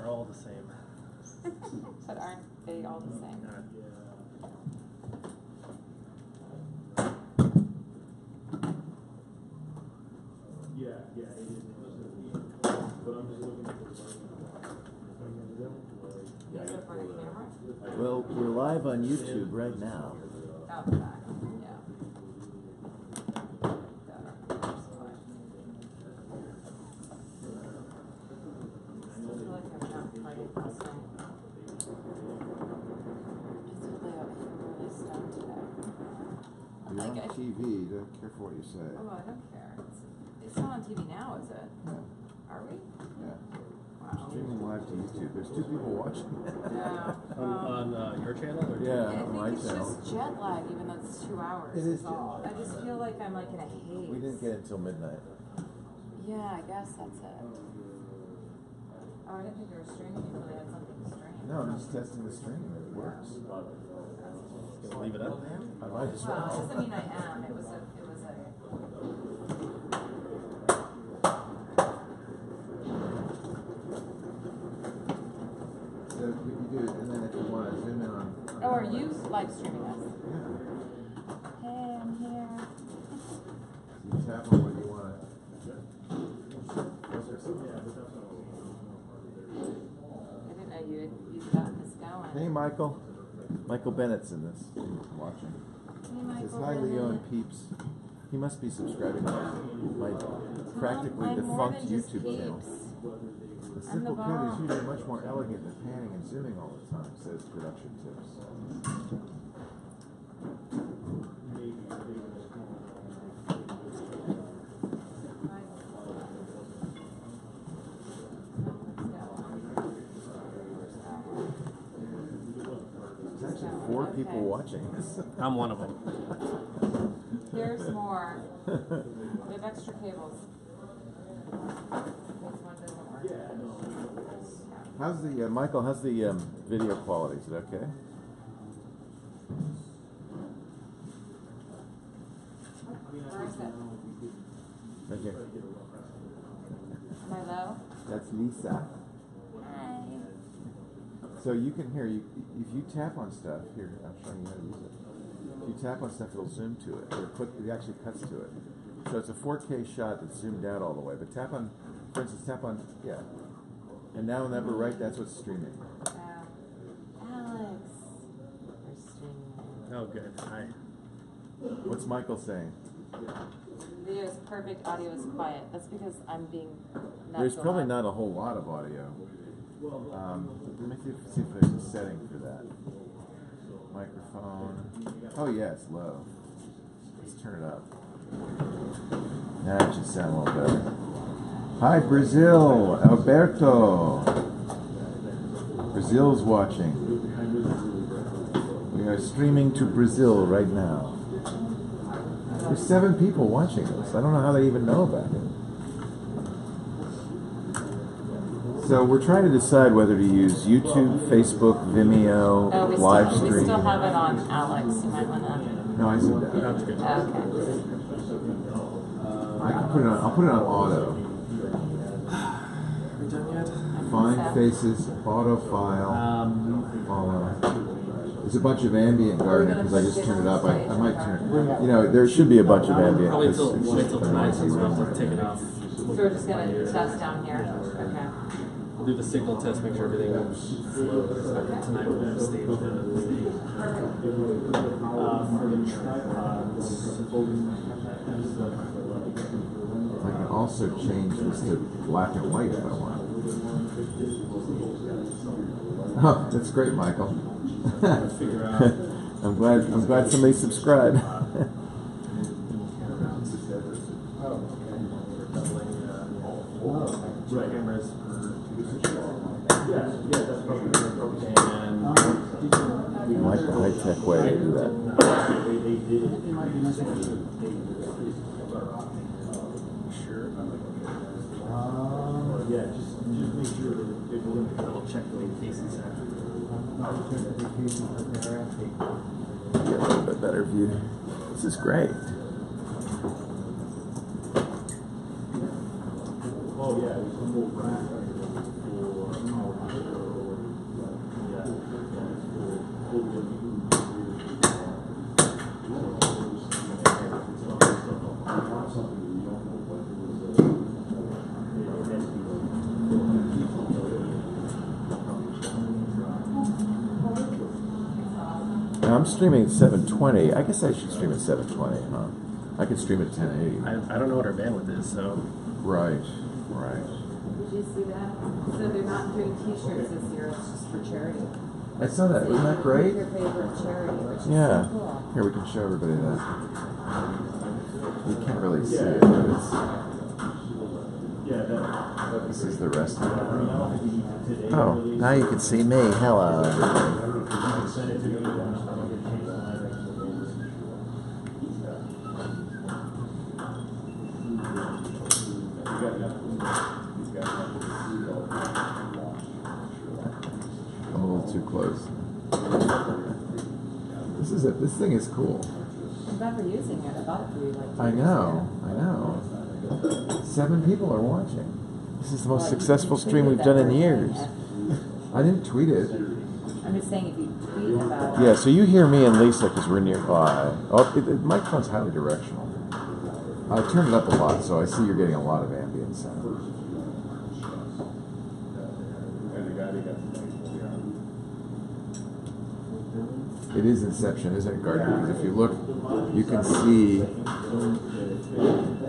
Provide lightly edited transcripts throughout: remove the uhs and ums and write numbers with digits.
all the same. But aren't they all the same? Well, we're live on YouTube right now. Oh, okay. Yeah. You're on TV, you don't care for what you say. Oh, I don't care. It's not on TV now, is it? Yeah. Are we? Yeah. Wow. Streaming live to YouTube. There's 2 people watching. Yeah. On your channel? Or yeah, I on my think it's channel. just jet lag, even though it's 2 hours. It is all. I just feel like I'm like in a haze. We didn't get until midnight. Yeah, I guess that's it. Oh, I didn't think they were streaming until they had something to stream. No, I'm just testing the stream. It works. Gonna leave it up? I might as Well, it well. doesn't mean I am. It was a. So you do it, and then if you want to zoom in on. Oh, are you live streaming us? Yeah. Hey, I'm here. You tap on what you want to. I didn't know you had gotten this going. Hey, Michael. Michael Bennett's in this. Watching. Hey, It's Michael highly Bennett. owned peeps. He must be subscribing to my practically I'm more defunct than just YouTube channel. peeps. The I'm the simple cut is bomb. usually much more elegant than panning and zooming all the time, says Production Tips. There's actually 4 people watching this. I'm one of them. There's more. We have extra cables. This one doesn't work. How's the, Michael, how's the video quality? Is it okay? Where is it? Right here. Am I low? That's Lisa. Hi. So you can hear, if you tap on stuff, here, I'm showing you how to use it. If you tap on stuff, it'll zoom to it. It actually cuts to it. So it's a 4K shot that's zoomed out all the way. But tap on, for instance, tap on, yeah. And now in the upper right, that's what's streaming. Alex. We're streaming. Oh, good. Hi. What's Michael saying? Video is perfect, audio is quiet. That's because I'm being nuts. There's probably not a whole lot of audio. Let me see if there's a setting for that. Microphone. Oh yeah, it's low. Let's turn it up. Now it should sound a little better. Hi Brazil, Alberto. Brazil's watching. We are streaming to Brazil right now. There's 7 people watching this. I don't know how they even know about it. So we're trying to decide whether to use YouTube, Facebook, Vimeo, live stream. We still have it on Alex. You might want to. No, I zoomed out. That's good. Okay. I can put it on. I'll put it on auto. Are we done yet? Find faces, auto file, follow. There's a bunch of ambient gardening because I just turned it up. I might turn. You know, there should be a bunch of ambient. Probably It's wait till tonight, so we'll have to take it off. So we're just going to test down here. Okay. We'll do the signal test, make sure everything flows. Tonight we're going to stage the stage. For the tripods. I can also change this to black and white if I want. Oh, that's great, Michael. Figure out. I'm glad somebody subscribed. Right cameras. I like the high-tech way to do that. Sure. Yeah, just make sure that we'll double check the cases. Get a little bit better view. This is great. Oh yeah, there's a whole rack for I'm streaming at 720. I guess I should stream at 720, huh? I could stream at 1080. I don't know what our bandwidth is, so. Right. Did you see that? So they're not doing T-shirts this year. It's just for charity. I saw that. Isn't that great? Your favorite charity, which is Yeah. so cool. Here, we can show everybody that. You can't really see it, but it's... This is the rest of it. Oh, now you can see me. Hello. I'm a little too close. This thing is cool. I'm glad for using it. I bought it for you like 2 I years know. 7 people are watching. This is the most successful stream we've done in years. I didn't tweet it. I'm just saying if you tweet about it. Yeah, so you hear me and Lisa because we're nearby. The microphone's highly directional. I turned it up a lot, so I see you're getting a lot of ambient sound. It is Inception, isn't it, Gardner? Because if you look, you can see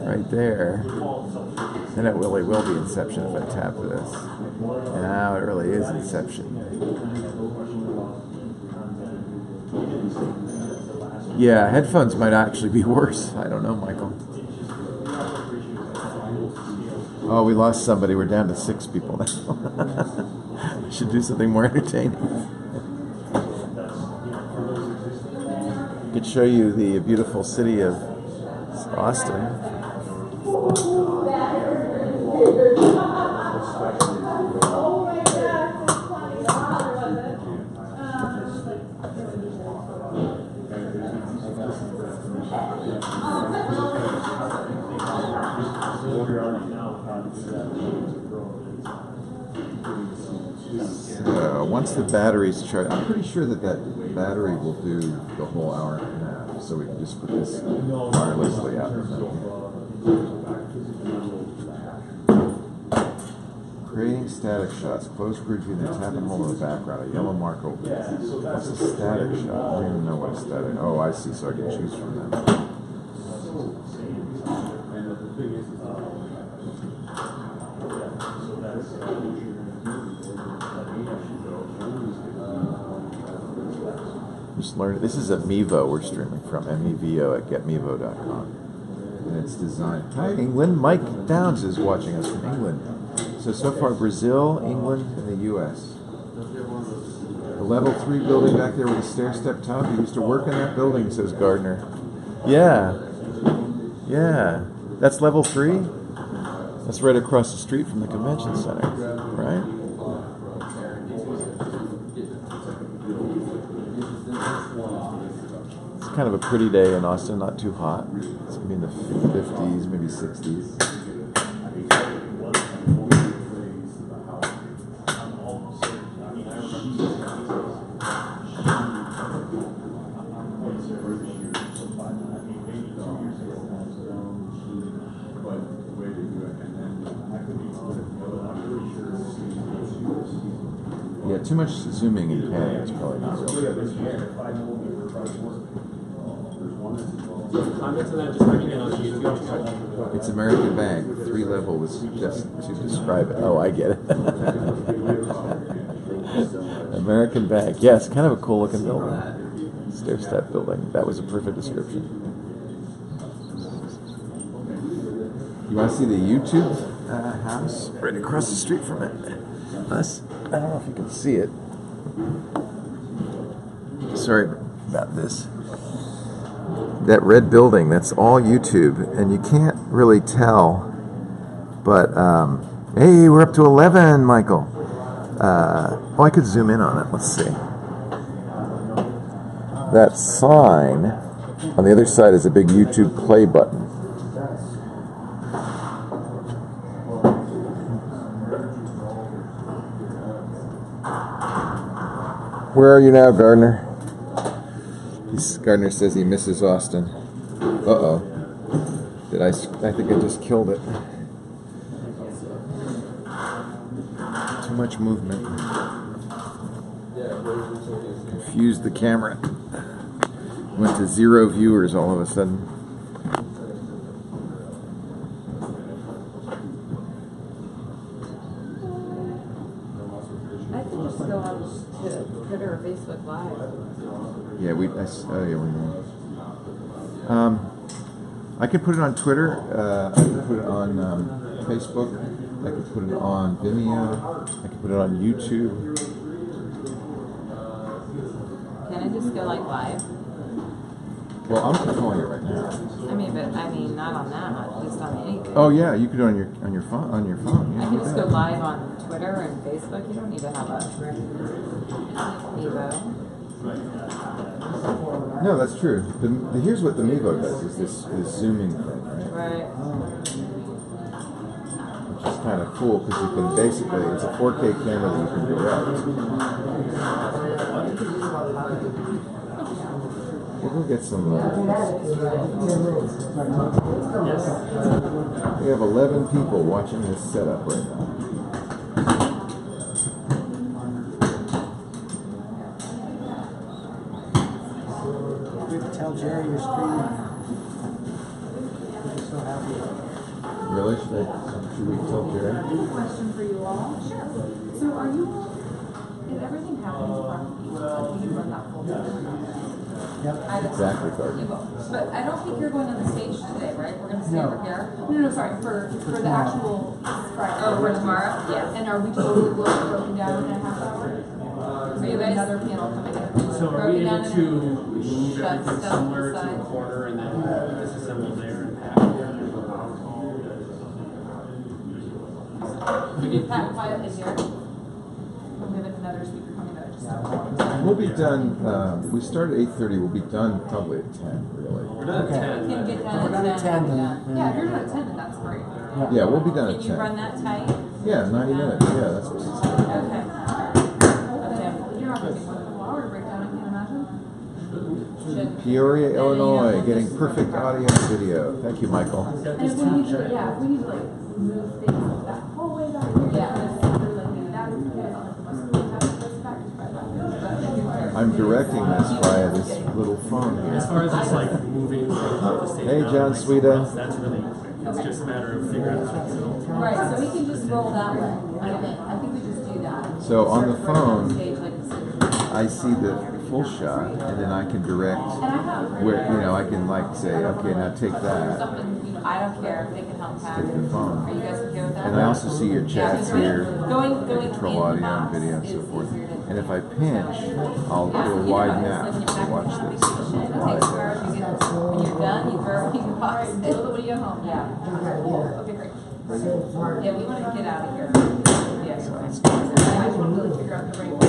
right there, and it really will be Inception if I tap this. And now it really is Inception. Yeah, headphones might actually be worse. I don't know, Michael. Oh, we lost somebody. We're down to 6 people now. We should do something more entertaining. I could show you the beautiful city of Austin. Once the battery's charged, I'm pretty sure that battery will do the whole hour and a half, so we can just put this wirelessly out. Creating static shots. Close preview, then tap and hold in the background. A yellow marker. What's a static shot? I don't even know what a static. Oh, I see. So I can choose from them. Just learn. This is a Mevo we're streaming from, MEVO at getmevo.com. And it's designed. Hi, England. Mike Downs is watching us from England. So far, Brazil, England, and the U.S. The level 3 building back there with a stair-step top. He used to work in that building, says Gardner. Yeah. That's level 3? That's right across the street from the convention center, right? It's kind of a pretty day in Austin, not too hot. It's going to be in the 50s, maybe 60s. Yeah, too much zooming and panning is probably not real good. It's American Bank. 3 level was just to describe it. Oh, I get it. American Bank. Yes, kind of a cool looking building. Stair-step building. That was a perfect description. You want to see the YouTube house? Right across the street from it. Us? I don't know if you can see it. Sorry about this. That red building, that's all YouTube, and you can't really tell, but, hey, we're up to 11, Michael. Oh, I could zoom in on it. Let's see. That sign on the other side is a big YouTube play button. Where are you now, Gardner? Gardner says he misses Austin. Uh-oh. I think I just killed it. Too much movement. Confused the camera. Went to 0 viewers all of a sudden. I could just go on to Twitter or Facebook Live. Yeah, we know. I could put it on Twitter. I could put it on Facebook. I could put it on Vimeo. I could put it on YouTube. Can I just go like live? Well, I'm controlling it right now. I mean, not on that, just on anything. Oh yeah, you could do it on your phone. On your phone. Yeah, I can just go live on Twitter and Facebook. You don't need to have a Evo. No, that's true. Here's what the Mevo does: is this zooming thing, right? Right. Which is kind of cool because you can basically, it's a 4K camera that you can direct. We'll go get some. We have 11 people watching this setup right now. Tell Jerry you're streaming. He's so happy. Really? Should we tell Jerry? I have a question for you all. Sure. So are you all, is everything happening from each of you run that full time? Yep. Exactly, Gardner. You will. But I don't think you're going on the stage today, right? We're going to stay No. over here. No, sorry, for the tomorrow. actual Friday. Oh, for tomorrow? Yeah. And are we totally broken down in a half hour? Are you guys another panel coming in? So are we able to move shut everything stuff somewhere to aside? a corner and then disassemble there and pack? We can pack quietly here. We have another speaker coming that I just don't. We'll be done. We start at 8:30. We'll be done probably at 10. Really. We're done Okay. at 10. Can get done We're done at 10 then. Yeah, if you're done at 10, then that's great. Yeah, we'll be done Can at you 10. run that tight? Yeah, 90 minutes. Yeah, that's what she said. Okay. Okay. You're not going to take 1 hour to break down, I can't imagine. Peoria, Illinois, getting perfect audio and video. Thank you, Michael. And if we need to, yeah, if we need to like move things that hallway back here, Yeah. this, or like maybe that, that's back. I'm directing this via this little phone As here. far as just like moving the stage. Hey, John Sweeta. That's really quick. It's just a matter of figuring out the Right, so we can just roll that way. I think we just do that. So on the phone, Stage like this. I see the full shot, and then I can direct And I have. where, I can like say, okay, now take that. Something, I don't care. They can help pack. Take the phone. Are you guys okay with that? And I also see your chats here, Going I control in the audio and box video and so is forth. easier to- And if I pinch, it'll widen out. So watch this. It takes hours to get this. When you're done, you throw it in your box. When you get home. Yeah. Okay, great. Yeah, we want to get out of here. Yeah. I should really figure out the right way.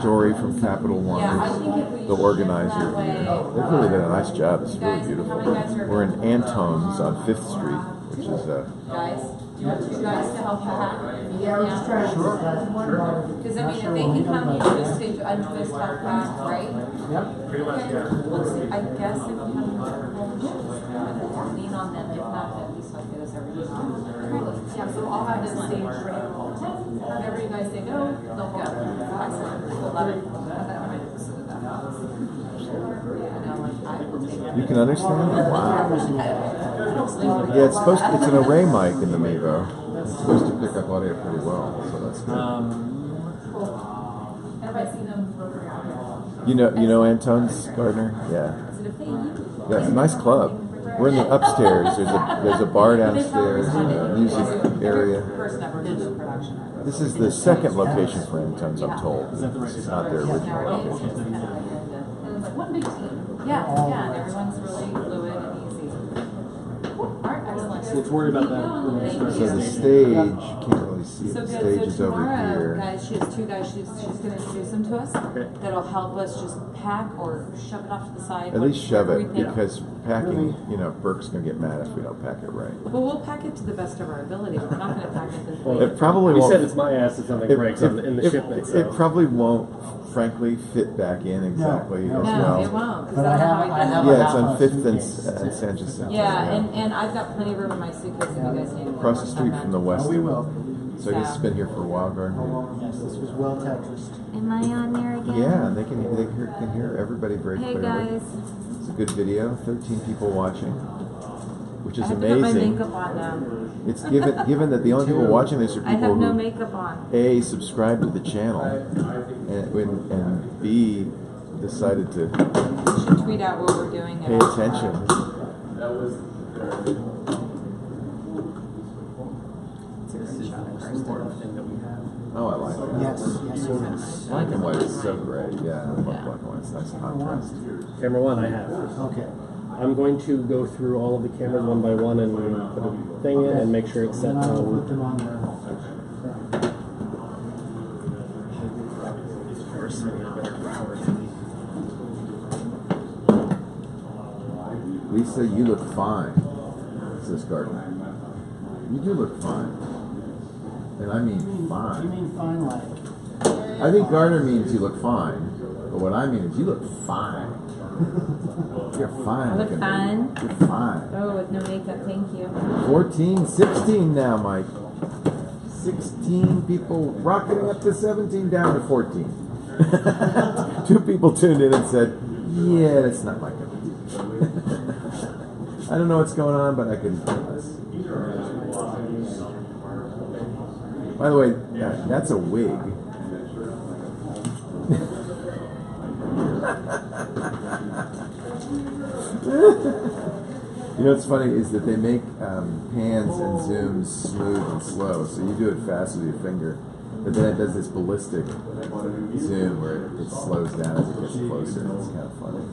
Story from Capital One, Yeah, I think if we the organizer. that way- They've really done a nice job. It's really Guys, beautiful. how many guys are- We're in Antone's on 5th Street, which is Guys, do you want 2 guys to help you pack? Yeah, we're just trying to Because I mean, if they can come here to the stage, untwist, help pack, right? Yep. Pretty much, yeah. Let's, I guess if we have lean on them, if not, at least like get us everything. Yeah, so I'll have this stage ready for 10. Whenever you guys say go, they'll go. Excellent. 11. You can understand it? Wow. Yeah, it's an array mic in the Mevo. It's supposed to pick up audio pretty well, so that's good. And if I see them look around. You know Antone's, Gardner? Yeah. Yeah, it's a nice club. We're in the upstairs. There's a bar downstairs, a music area. Person ever did the production. This is the second location for Antone's, I'm told. This is not their original location. And it's like one big team. Yeah, and everyone's really fluid and easy. Alright, excellent. So let's worry about that when we start. So the stage, you can't really see it. So The good. stage So is over tomorrow, here. guys, she has 2 guys. She's going to introduce them to us. Okay. That'll help us just pack or shove it off to the side. At least shove whatever it, we think. because packing, Burke's going to get mad if we don't pack it right. Well, we'll pack it to the best of our ability. We're not going to pack it this way. It probably You won't. said it's my ass if something breaks in the shipment. So. It probably won't, frankly, fit back in exactly No, as No, well. it won't. 'Cause But that's I how have- we I did have it. Yeah, it's on House 5th and suitcase. San Jacinto. Yeah, and I've got plenty of room in my suitcase if you guys need it. Across the street from the West. Oh, we will. So I guess it's been here for a while, Gardner. Yes, this was well Tetris. Am I on there again? Yeah, they can hear everybody very Hey clearly. guys. It's a good video. 13 people watching, which is I have to put my amazing. makeup on now. It's given that the only people watching this are I people have no who makeup on. A, subscribe to the channel, and B, decided to You should tweet out what we're doing. pay and- attention. This is the most important thing that we have. Oh, I like it. Yes, yes, it is. Black and white is so great. Yeah, I love Yeah. black and white. It's nice contrast. Camera one, I have. Okay. I'm going to go through all of the cameras one by one and put a thing in and make sure it's set And I'll put on. them on there. Lisa, you look fine, says Gardner. You do look fine. And I mean You fine. mean fine like? I think Gardner means you look fine. But what I mean is you look fine. You're fine. I look looking, fine? baby. You're fine. Oh, with no makeup, thank you. 14, 16 now, Mike. 16 people rocketing up to 17, down to 14. 2 people tuned in and said, yeah, that's not my cup of tea. I don't know what's going on, but I couldn't care less. By the way, that's a wig. You know what's funny is that they make pans and zooms smooth and slow, so you do it fast with your finger, but then it does this ballistic zoom where it slows down as it gets closer. It's kind of funny.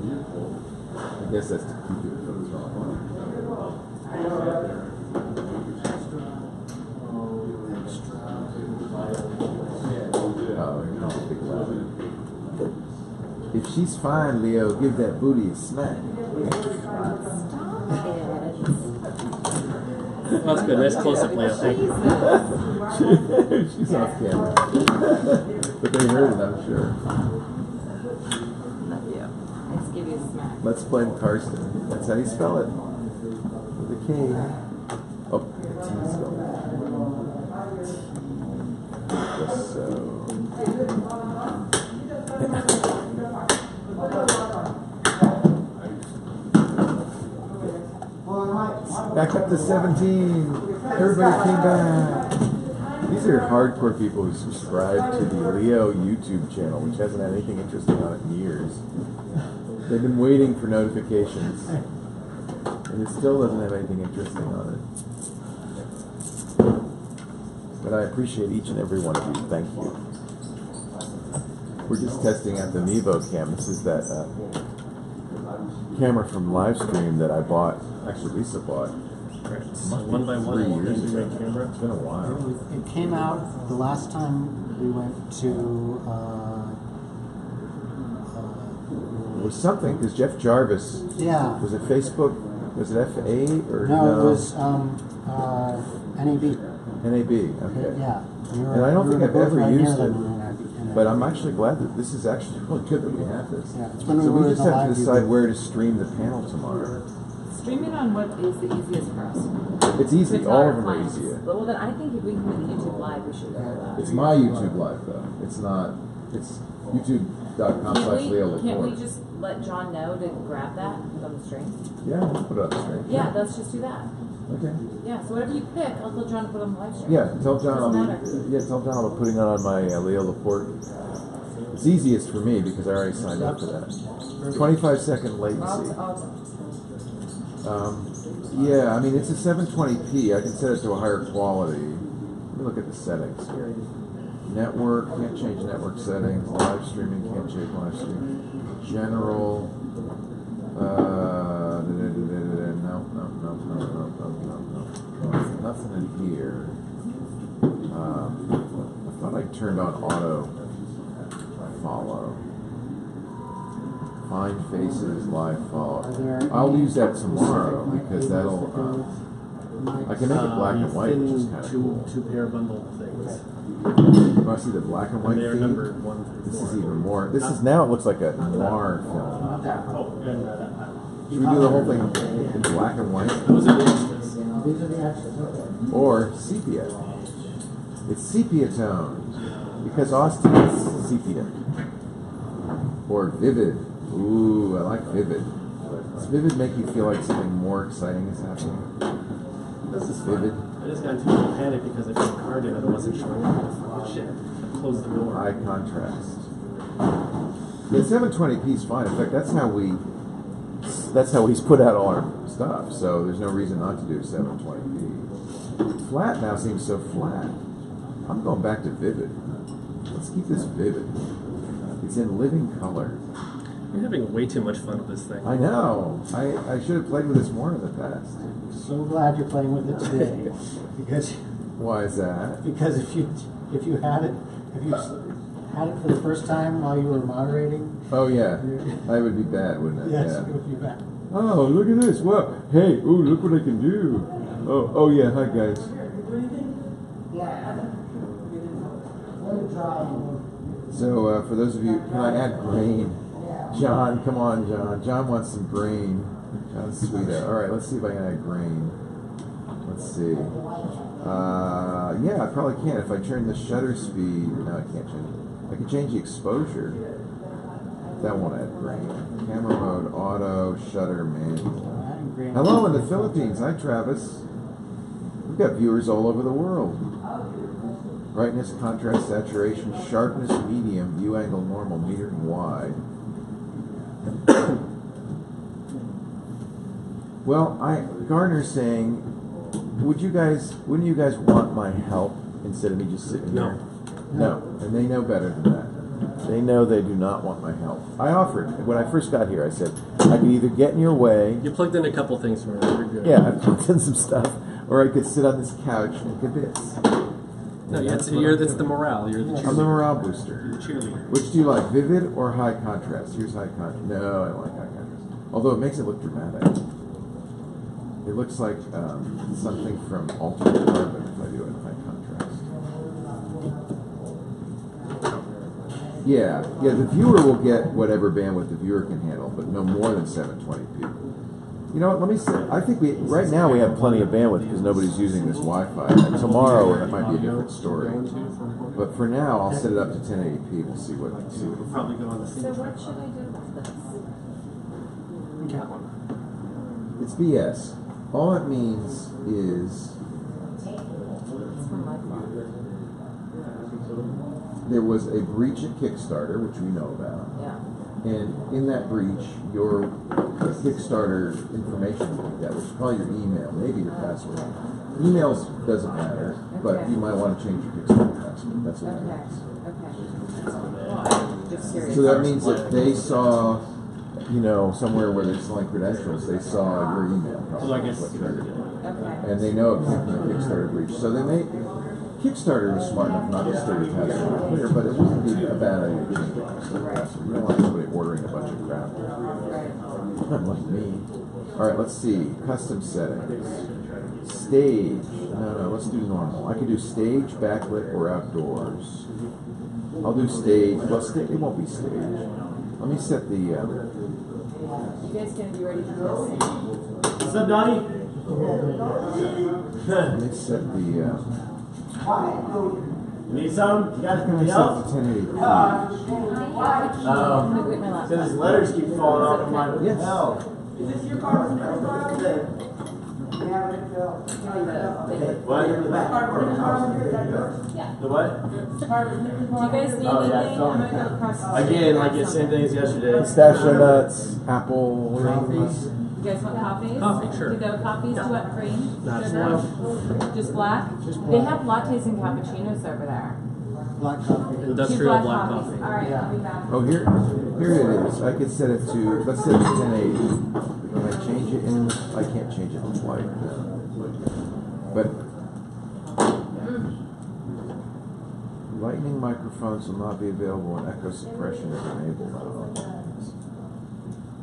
I guess that's to keep it from throwing. Oh, you know, big louder. If she's fine, Leo, give that booty a smack. That's good. Nice close up, Leo. Thank you. She's off camera. But they heard it, I'm sure. Love you. I just give you a smack. Let's blame Karsten. That's how you spell it. With a K. Oh, the T spelled. Just so. Back up to 17. Everybody came back. These are hardcore people who subscribe to the Leo YouTube channel, which hasn't had anything interesting on it in years. They've been waiting for notifications, and it still doesn't have anything interesting on it. But I appreciate each and every one of you. Thank you. We're just testing out the Mevo cam. This is that camera from Livestream that I bought. Actually, Lisa bought. So one by one, 3 years we'll do ago. my camera. It's been a while. It came out the last time we went to, It was something because Jeff Jarvis yeah. was it Facebook? Was it FA or No, it was NAB. NAB? Okay. Yeah. And I don't think I've ever used it, NAB. but I'm actually glad that this is actually really good that we have this. Yeah, it's when we So were we in just the have to live decide view. where to stream the panel tomorrow. Stream it on what is the easiest for us. It's easy. With All our of them are clients. easier. Well, then I think if we can do the YouTube live, we should go with that. It's my YouTube live though. It's not. It's youtube.com/Leo Can't we Laporte. just let John know to grab that and put on the string? Yeah, we'll put it on the screen. Yeah, let's just do that. Okay. Yeah, so whatever you pick, I'll tell John to put on the live stream. Yeah, tell John I'll Doesn't be. matter. Yeah, tell John I'll be putting it on my Leo Laporte. It's easiest for me because I already signed up for that. 25-second latency. Yeah, I mean it's a 720p. I can set it to a higher quality. Let me look at the settings here. Network, can't change network settings. Live streaming, can't change live streaming. General. No. Nothing in here. I thought I turned on auto follow. Find faces, live follow. I'll use that tomorrow because that'll. I can make it black and white, which is kind of cool. Two pair bundle things. You want to see the black and white And they're feed? numbered 1 through 4. This is even more. This is now. It looks like a noir film. Oh, then Should we do the whole thing in black and white? those are the extras. These are the extras, okay. Or sepia? It's sepia toned because Austin is sepia. Or vivid. Ooh, I like vivid. Does Vivid make you feel like something more exciting is happening? This is Vivid. I just got into a panic because I put a card in and it wasn't showing up. Oh, shit. Close the door. High contrast. Yeah, 720p is fine. In fact, that's how he's put out all our stuff. So there's no reason not to do 720p. Flat now seems so flat. I'm going back to vivid. Let's keep this vivid. It's in living color. You're having way too much fun with this thing. I know. I should have played with this more in the past. So glad you're playing with it today, because Why is that? if you had it for the first time while you were moderating, Oh yeah, that would be bad, wouldn't it? yes, Yeah. it would be bad. Oh, look at this! Wow! Hey, ooh, look what I can do! Oh yeah, hi guys. So for those of you, can I add grain? John, come on, John. John wants some grain. John's sweet. All right, let's see if I can add grain. Let's see. Yeah, I probably can if I turn the shutter speed. No, I can't change it. I can change the exposure. That won't add grain. Camera mode, auto, shutter, manual. Hello in the Philippines. Hi, Travis. We've got viewers all over the world. Brightness, contrast, saturation, sharpness, medium, view angle, normal, medium, wide. Well, Gardner's saying, wouldn't you guys want my help instead of me just sitting No. here? No, and they know better than that. They know they do not want my help. I offered, when I first got here, I said, I could either get in your way. You plugged in a couple things for me. You're good. Yeah, I plugged in some stuff, or I could sit on this couch and kibitz. No, And it's that's what I'm the doing. morale. You're the I'm the cheerleader. morale booster. You're the cheerleader. Which do you like, vivid or high contrast? Here's high contrast. No, I don't like high contrast. Although it makes it look dramatic. It looks like something from Altered Carbon if I do it in high contrast. Yeah, the viewer will get whatever bandwidth the viewer can handle, but no more than 720p. You know what, let me say, I think right now we have plenty of bandwidth because nobody's using this Wi-Fi. And tomorrow that might be a different story. But for now, I'll set it up to 1080p. We'll see what We'll probably go on the So same what track. should I do with this? That one. It's BS. All it means is It's from my phone. there was a breach at Kickstarter, which we know about. Yeah. And in that breach, your Kickstarter information like that, which is probably your email, maybe your password. Emails doesn't matter, but Okay. you might want to change your Kickstarter password. That's what it Okay. means. Okay. Well, I'm just curious. So that means that they saw, somewhere where they're selling credentials, they saw your email. Probably, So I guess what triggered it. Okay. And they know it came from the Kickstarter breach. So they may. Kickstarter was smart enough not to state your password clear, but it wouldn't be a bad idea to change your password. You don't want somebody ordering a bunch of crap. Right. Like me. Alright, let's see. Custom settings. Stage. No, let's do normal. I can do stage, backlit, or outdoors. I'll do stage. Well, it won't be stage. Let me set the. You guys gonna be ready for this? What's up, Donnie? Let me set the. You need some? You guys Let me need set help? the 1080p. I'm gonna go get my laptop. Because letters keep falling off of my Yes. hell. What? The what? Do you guys need Oh, yeah, anything? so- I'm gonna go across the street. Again, like the same thing as yesterday. Pistachio nuts, apple rings. You guys want coffees? Coffee, sure. You go coffees, do what, cream, Not sugar? Just black? Just They black. have lattes and cappuccinos over there. Black coffee. Two Industrial black coffees. coffee. All right, Yeah. I'll be back. Oh, here it is. I could set it to, let's set it to 1080. When I change it in, I can't change it to white. But lightning microphones will not be available when echo suppression is enabled.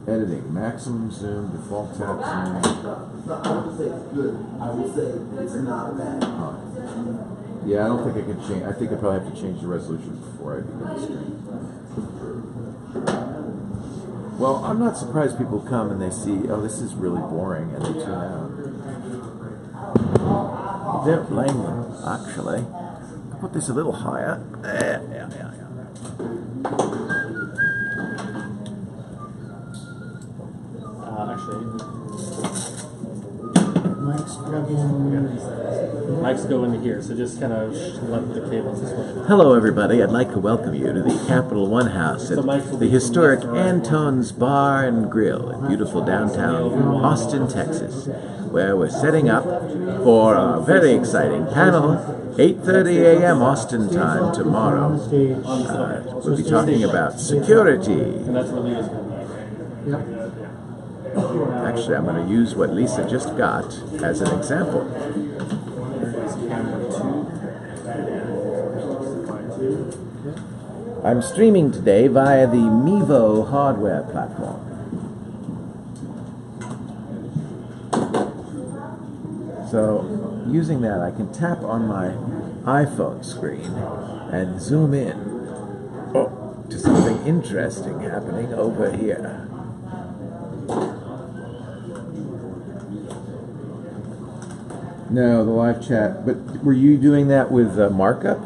Editing, maximum zoom, default tap zoom. I would say it's good. I would say it's not bad. Yeah, I don't think I can change. I think I probably have to change the resolution before I begin the stream. Well, I'm not surprised people come and they see, oh, this is really boring, and they tune out. I don't blame them, actually. I'll put this a little higher. Yeah. Actually, mics go into here, so just kind of let the cables this way. Hello, everybody. I'd like to welcome you to the Capital One House at the historic Antone's Bar and Grill in beautiful downtown Austin, Texas, where we're setting up for a very exciting panel, 8:30 a.m. Austin time tomorrow. We'll be talking about security. And that's what Leah's going to Yep. Actually, I'm going to use what Lisa just got as an example. I'm streaming today via the Mevo hardware platform. So, using that, I can tap on my iPhone screen and zoom in to something interesting happening over here. No, the live chat. But were you doing that with markup?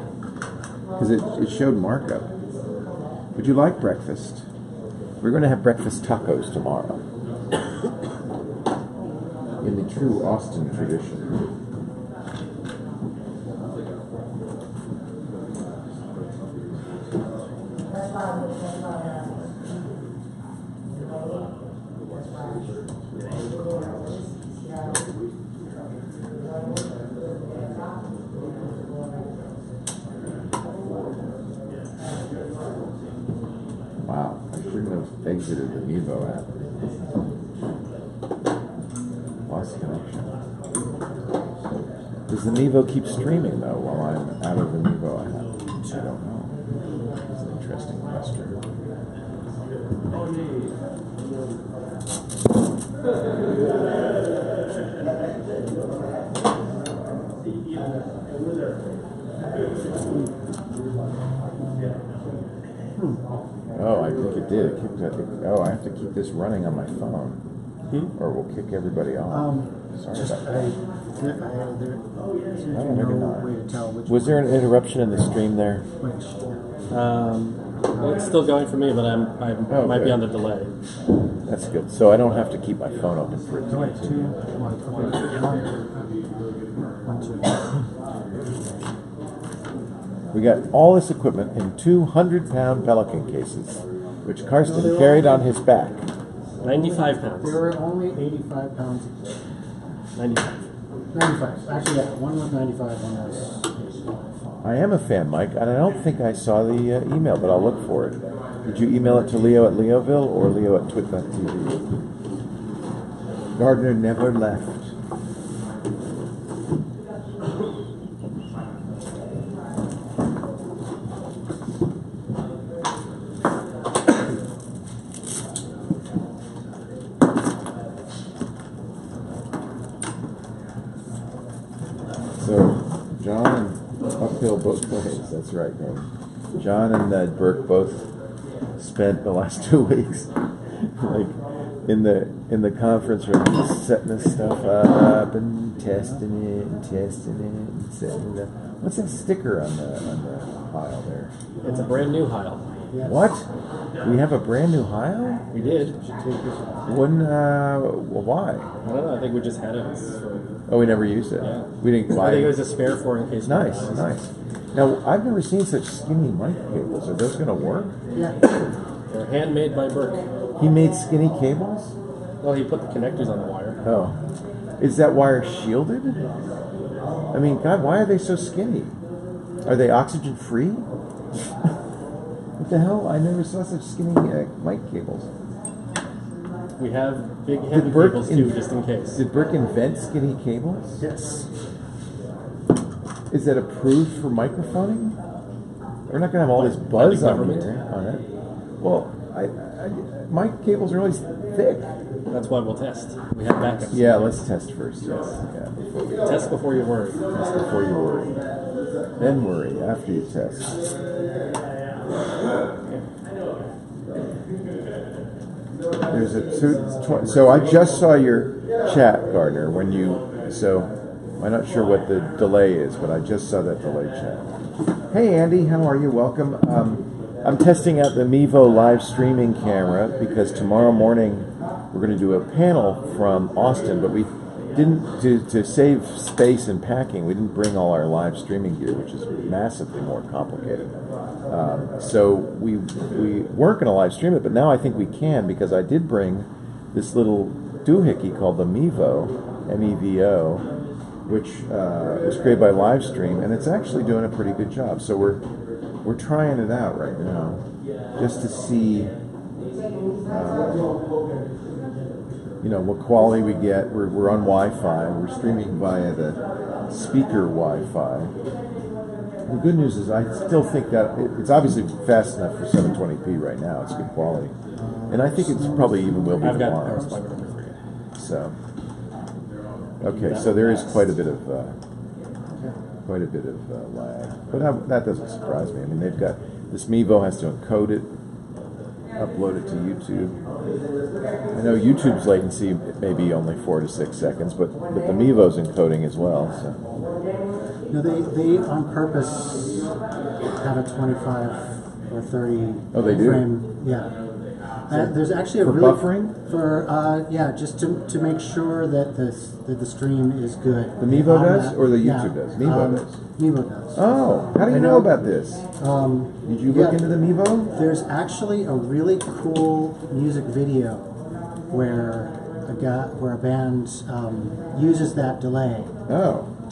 Because it showed markup. Would you like breakfast? We're going to have breakfast tacos tomorrow. In the true Austin tradition. Wow, I shouldn't have exited the Mevo app. Lost connection. Does the Mevo keep streaming though while I'm out of the Mevo app? I don't know. It's an interesting question. Oh, I think it did. Oh, I have to keep this running on my phone, or we'll kick everybody off. Sorry about that. Maybe not. Was there an interruption in the stream there? It's still going for me, but I might be on the delay. That's good. So I don't have to keep my phone open for it to continue. We got all this equipment in 200-pound Pelican cases, which Karsten carried on his back. 95 pounds. They were only 85 pounds each. 95. 95. Actually, yeah, one was 95, one was 85. I am a fan, Mike, and I don't think I saw the email, but I'll look for it. Did you email it to Leo at Leoville or Leo at twit.tv? Gardner never left. Both ways. That's right, man. John and Burke both spent the last 2 weeks, like in the conference room, just setting this stuff up and testing it and setting it up. What's that sticker on the Heil there? It's a brand new Heil. Yes. What? We have a brand new Heil? We did. When? Why? I don't know. I think we just had it. Oh, we never used it. Yeah. We didn't buy I think it. it was a spare for in case. Nice. Now, I've never seen such skinny mic cables. Are those going to work? Yeah. They're handmade by Burke. He made skinny cables? Well, he put the connectors on the wire. Oh. Is that wire shielded? I mean, God, why are they so skinny? Are they oxygen free? What the hell? I never saw such skinny mic cables. We have big heavy cables too, just in case. Did Burke invent skinny cables? Yes. Is that approved for microphoning? We're not going to have all this buzz on here on it. Well, mic cables are always thick. That's why we'll test. We have backups. Yeah, let's test first. Yes. Yeah, test before you worry. Test before you worry. Then worry after you test. There's a so I just saw your chat, Gardner, when you I'm not sure what the delay is, but I just saw that delay chat. Hey Andy, how are you? Welcome. I'm testing out the Mevo live streaming camera because tomorrow morning we're going to do a panel from Austin, but we didn't to save space in packing. We didn't bring all our live streaming gear, which is massively more complicated. So we weren't going to live stream it, but now I think we can because I did bring this little doohickey called the Mevo, M-E-V-O, which was created by Livestream, and it's actually doing a pretty good job. So we're trying it out right now, just to see, what quality we get. We're on Wi-Fi. We're streaming via the speaker Wi-Fi. The good news is I still think that it's obviously fast enough for 720p right now. It's good quality, and I think it's probably even will be tomorrow. So, okay, so there is quite a bit of lag, but that doesn't surprise me. I mean, they've got this Mevo has to encode it, upload it to YouTube. I know YouTube's latency may be only 4 to 6 seconds, but the Mevo's encoding as well. So. No, they on purpose have a 25 or 30 Oh, they do? frame. Yeah. There's actually a for really buffering? Just to make sure that the stream is good. The Mevo does, or the YouTube does? Mevo does. Mevo does. Oh, how do you know about this? Did you look into the Mevo? There's actually a really cool music video where a band uses that delay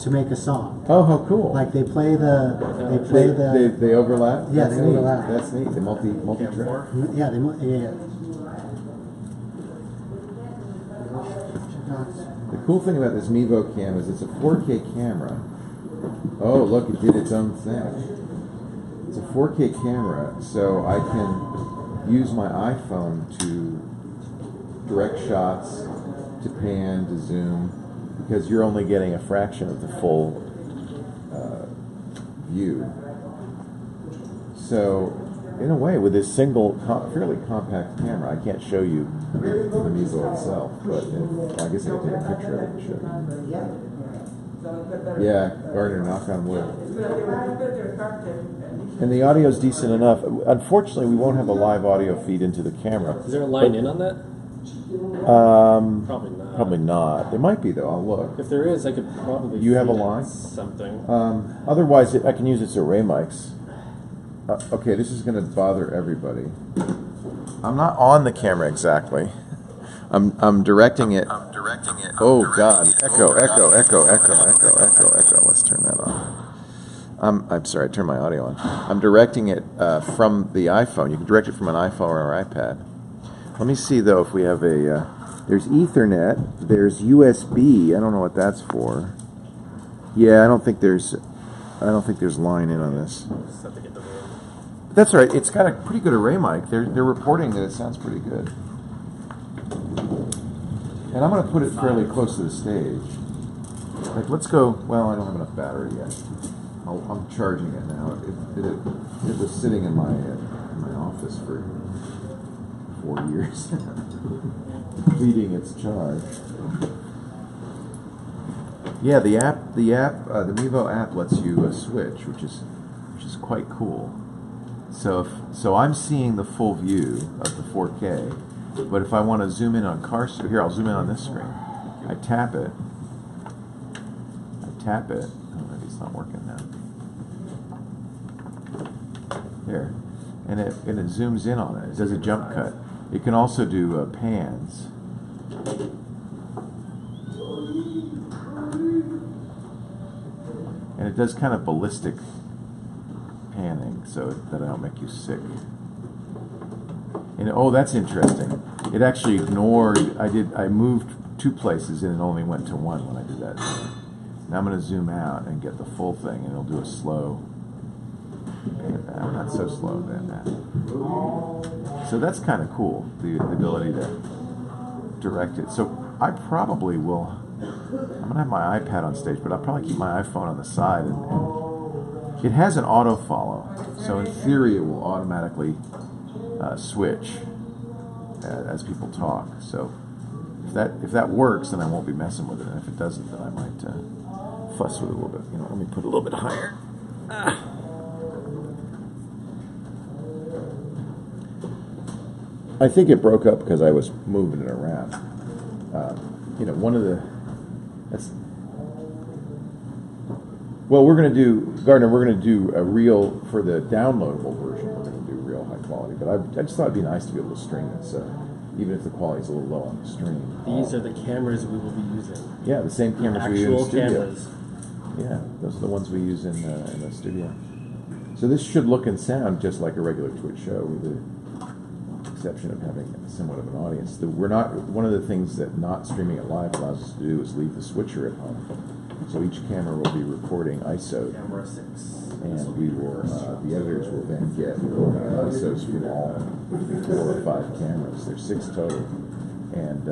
to make a song. Oh, how cool! Like they play the they overlap. Yeah, That's they neat. overlap. That's neat. The multi-track. Yeah, The cool thing about this Mevo cam is it's a 4K camera. Oh, look, it did its own thing. It's a 4K camera, so I can use my iPhone to direct shots, to pan, to zoom, because you're only getting a fraction of the full view. So, in a way, with this single, fairly compact camera, I can't show you the Mevo itself, but I guess I can take a picture of it and show you. Yeah, Gardner, knock on wood. And the audio's decent enough. Unfortunately, we won't have a live audio feed into the camera. Is there a line in on that? Probably not. Probably not. There might be, though. I'll look. If there is, I could probably. You have a feed it line? Something. Otherwise, I can use its array mics. Okay, this is going to bother everybody. I'm not on the camera exactly. I'm directing it. Oh God! Echo. Let's turn that on. I'm sorry. I turned my audio on. I'm directing it from the iPhone. You can direct it from an iPhone or an iPad. Let me see though if we have a. There's Ethernet. There's USB. I don't know what that's for. Yeah, I don't think there's line in on this. That's right. It's got a pretty good array mic. They're reporting that it sounds pretty good. And I'm going to put it fairly close to the stage. Like, let's go. Well, I don't have enough battery yet. I'm charging it now. It was sitting in my office for 4 years, completing its charge. Yeah, the Mevo app lets you switch, which is quite cool. So I'm seeing the full view of the 4K, but if I want to zoom in on here, I'll zoom in on this screen. I tap it. Oh, maybe it's not working now. There, and it zooms in on it. It does a jump cut. It can also do pans. And it does kind of ballistic panning so that I don't make you sick. And oh, that's interesting. It actually ignored. I moved 2 places and it only went to 1 when I did that. Now I'm going to zoom out and get the full thing, and it'll do a slow. Not so slow than that. So that's kind of cool. The ability to direct it. So I probably will. I'm going to have my iPad on stage, but I'll probably keep my iPhone on the side. And it has an auto follow, so in theory it will automatically switch as people talk. So if that works, then I won't be messing with it. And if it doesn't, then I might fuss with it a little bit. Let me put it a little bit higher. I think it broke up because I was moving it around. One of the That's well, we're going to do, Gardner, we're going to do a real, for the downloadable version, we're going to do real high quality. But I just thought it'd be nice to be able to stream it, so even if the quality's a little low on the stream. These are the cameras we will be using. Yeah, the same cameras we use in the studio. Cameras. Yeah, those are the ones we use in the studio. So this should look and sound just like a regular Twitch show, with the exception of having somewhat of an audience. We're not, one of the things that not streaming it live allows us to do is leave the switcher at home. So each camera will be recording ISO, Camera 6. and we will, the editors will then get ISOs from all 4 or 5 cameras. There's 6 total, and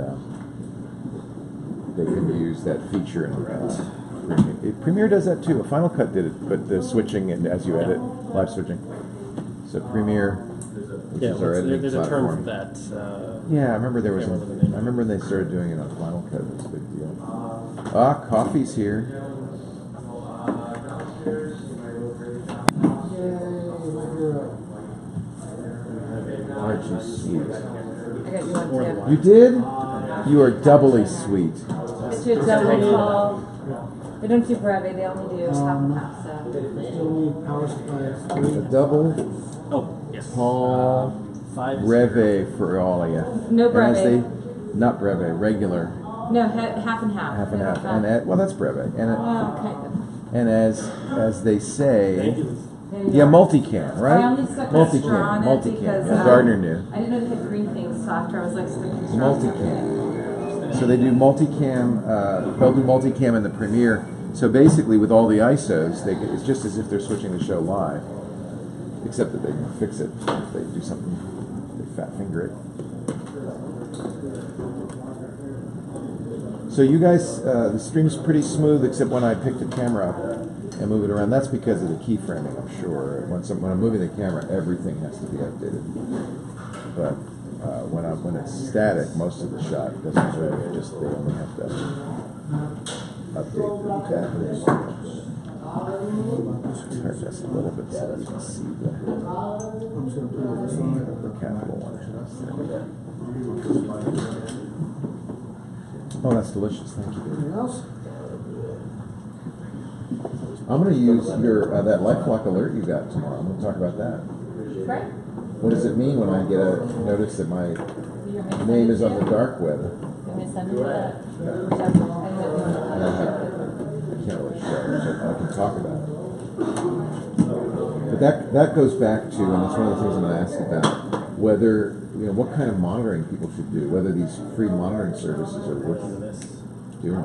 they can use that feature in Premiere. Premiere does that too. Final Cut did it, but the switching and as you edit, live switching. So Premiere, which is our editing there's a platform. term for that. Yeah, I remember there was. I remember when they started doing it on Final Cut. It was a big deal. Ah, coffee's here. Aren't you sweet? I got you one too. You did? You are doubly sweet. It's your double tall. They don't do breve, they only do half and half, so. A double Oh, yes. tall 5 breve for all of you. No And as breve. not breve, regular. No, half and half. Half and half. Not- And well, that's breve. And Well, kind of. and as they say, There you yeah, go. multicam, right? I only stuck a straw on it multicam. because Yeah, Gardner knew. I didn't know they had green things, so after I was like sticking straws. Multicam. So they do multicam. They'll do multicam in the Premiere. So basically, with all the ISOs, it's just as if they're switching the show live, except that they can fix it if they do something. They fat finger it. So you guys, the stream's pretty smooth, except when I pick the camera up and move it around. That's because of the keyframing, I'm sure. When I'm moving the camera, everything has to be updated. But when it's static, most of the shot doesn't move. Just they only have to update the cameras. Turn this a little bit so that you can see the capital one. Oh, that's delicious. Thank you. I'm going to use your that LifeLock alert you got tomorrow. I'm going to talk about that. Right. What does it mean when I get a notice that my name is on the dark web? Can we send you that? I can't really show it, so I can talk about it. But that goes back to, and that's one of the things I'm going to ask about, whether, what kind of monitoring people should do, whether these free monitoring services are worth doing.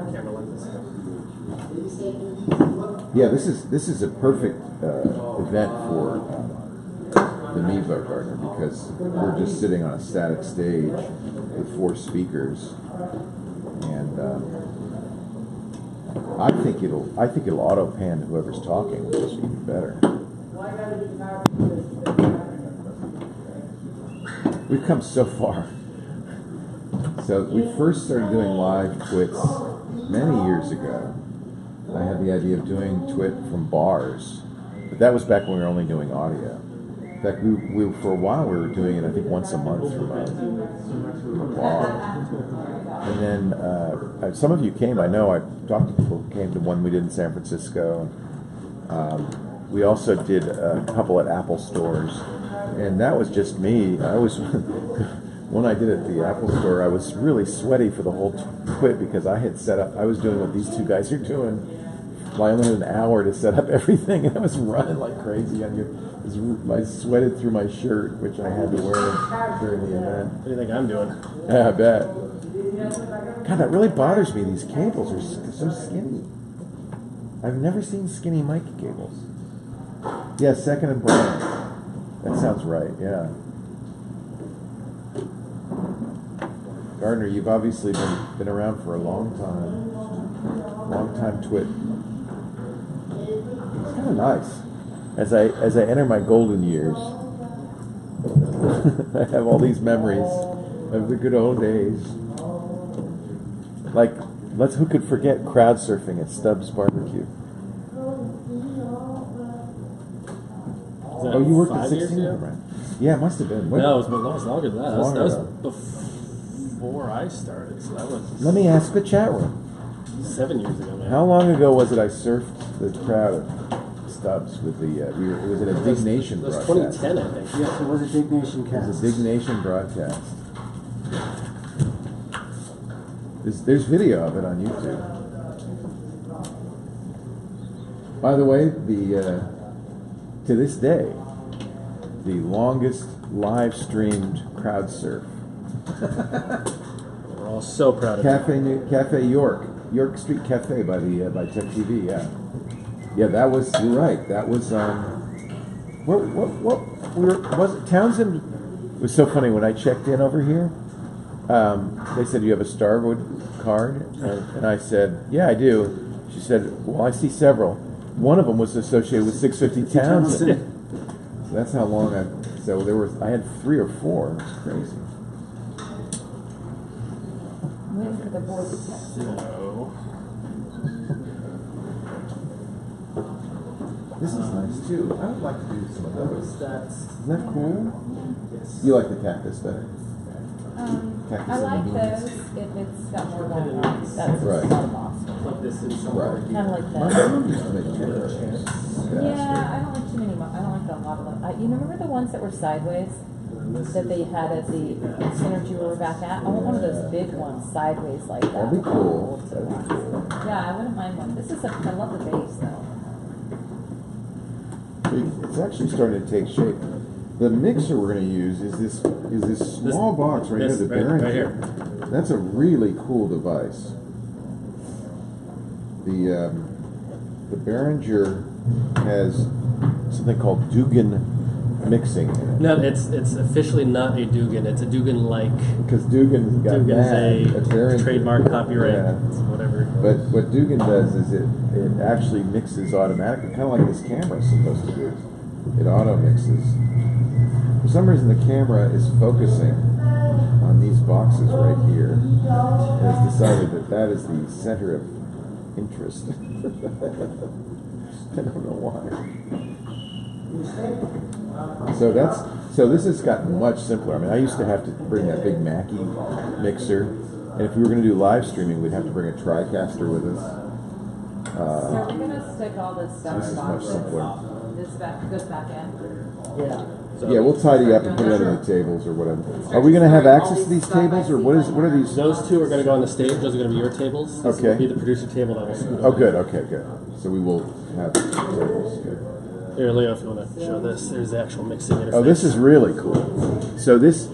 Yeah, this is a perfect event for the Mevo Gardner, because we're just sitting on a static stage with 4 speakers, and I think it'll auto pan to whoever's talking, which is even better. We've come so far. So we first started doing live twits many years ago. I had the idea of doing twit from bars, but that was back when we were only doing audio. In fact, we for a while we were doing it, I think, once a month from a bar. And then some of you came. I know I talked to people who came to one we did in San Francisco. We also did a couple at Apple stores, and that was just me. I was when I did it at the Apple store, I was really sweaty for the whole twit because I had set up. I was doing what these 2 guys are doing. I only had an hour to set up everything, and I was running like crazy. I sweated through my shirt, which I had to wear during the event. What do you think I'm doing? Yeah, I bet. God, that really bothers me. These cables are so skinny. I've never seen skinny mic cables. Yeah, second and Brian. That sounds right, yeah. Gardner, you've obviously been around for a long time. Long time twit. It's kind of nice. As I enter my golden years, I have all these memories of the good old days. Like, who could forget crowd surfing at Stubbs Barbecue? Oh, you worked at 16, right? Yeah, it must have been. No, it was longer than that. That was before I started. So that was. Let me ask the chat room. 7 years ago, man. How long ago was it I surfed the crowd of Stubbs with the? It was at a Dig Nation It was broadcast. 2010, I think. Yes, it was a Dig Nation cast. It was a Dig Nation broadcast. There's video of it on YouTube. By the way, to this day, the longest live streamed crowd surf. We're all so proud of Cafe York Street Cafe by Tech TV. Yeah, that was. You're right. That was. What was it? Townsend. It was so funny when I checked in over here. They said, "You have a Starwood card," and I said, "Yeah, I do." She said, "Well, I see several. One of them was associated with 650 Townsend." So that's how long I. So I had 3 or 4. It was crazy. Waiting for the board to text. This is nice too. I would like to do some of those. Isn't that cool? Yes. You like the cactus better? Cactus I like and the those beans. if it's got more going on. That's Right. not possible. Like this in some Right. Kind of like My that. mom used to make chairs. Yeah, I don't like too many. I don't like a lot of them. You remember the ones that were sideways that they had at the synergy we were back at? I want one of those big ones sideways like that. That'd be cool. That'd be cool. Yeah, I wouldn't mind one. I love the base though. It's actually starting to take shape. The mixer we're going to use is this small box right here, the Behringer. Right here. That's a really cool device. The Behringer has something called Dugan mixing in it. No, it's officially not a Dugan. It's a Dugan-like. Because Dugan got Dugan's mad at Behringer. trademark copyright, Yeah. whatever. But what Dugan does is it actually mixes automatically, kind of like this camera is supposed to do. It auto mixes. For some reason, the camera is focusing on these boxes right here, and has decided that is the center of interest. I don't know why. So this has gotten much simpler. I mean, I used to have to bring that big Mackie mixer, and if we were going to do live streaming, we'd have to bring a TriCaster with us. So we're gonna stick all this stuff This is in much boxes. simpler. This goes back in. Yeah. Yeah, we'll tidy up and put it under the tables or whatever. Are we going to have access to these tables, or what are these? Those two are going to go on the stage. Those are going to be your tables. This Okay. will be the producer table that will scoot Oh, over. good. Okay, good. So we will have tables. Good. Here, Leo, if you want to show this, there's the actual mixing interface. Oh, this is really cool. So this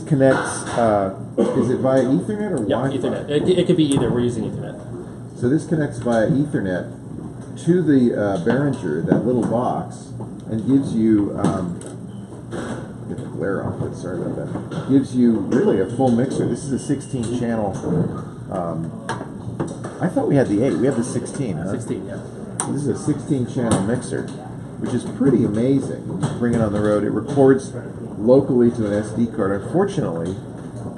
connects. Is it via Ethernet or Yeah, Wi-Fi? Ethernet. It could be either. We're using Ethernet. So this connects via Ethernet to the Behringer, that little box, and gives you. Get the glare off it. Sorry about that. Gives you really a full mixer. This is a 16 channel. I thought we had the 8. We have the 16. Huh? 16, yeah. This is a 16 channel mixer, which is pretty amazing. Bring it on the road. It records locally to an SD card. Unfortunately,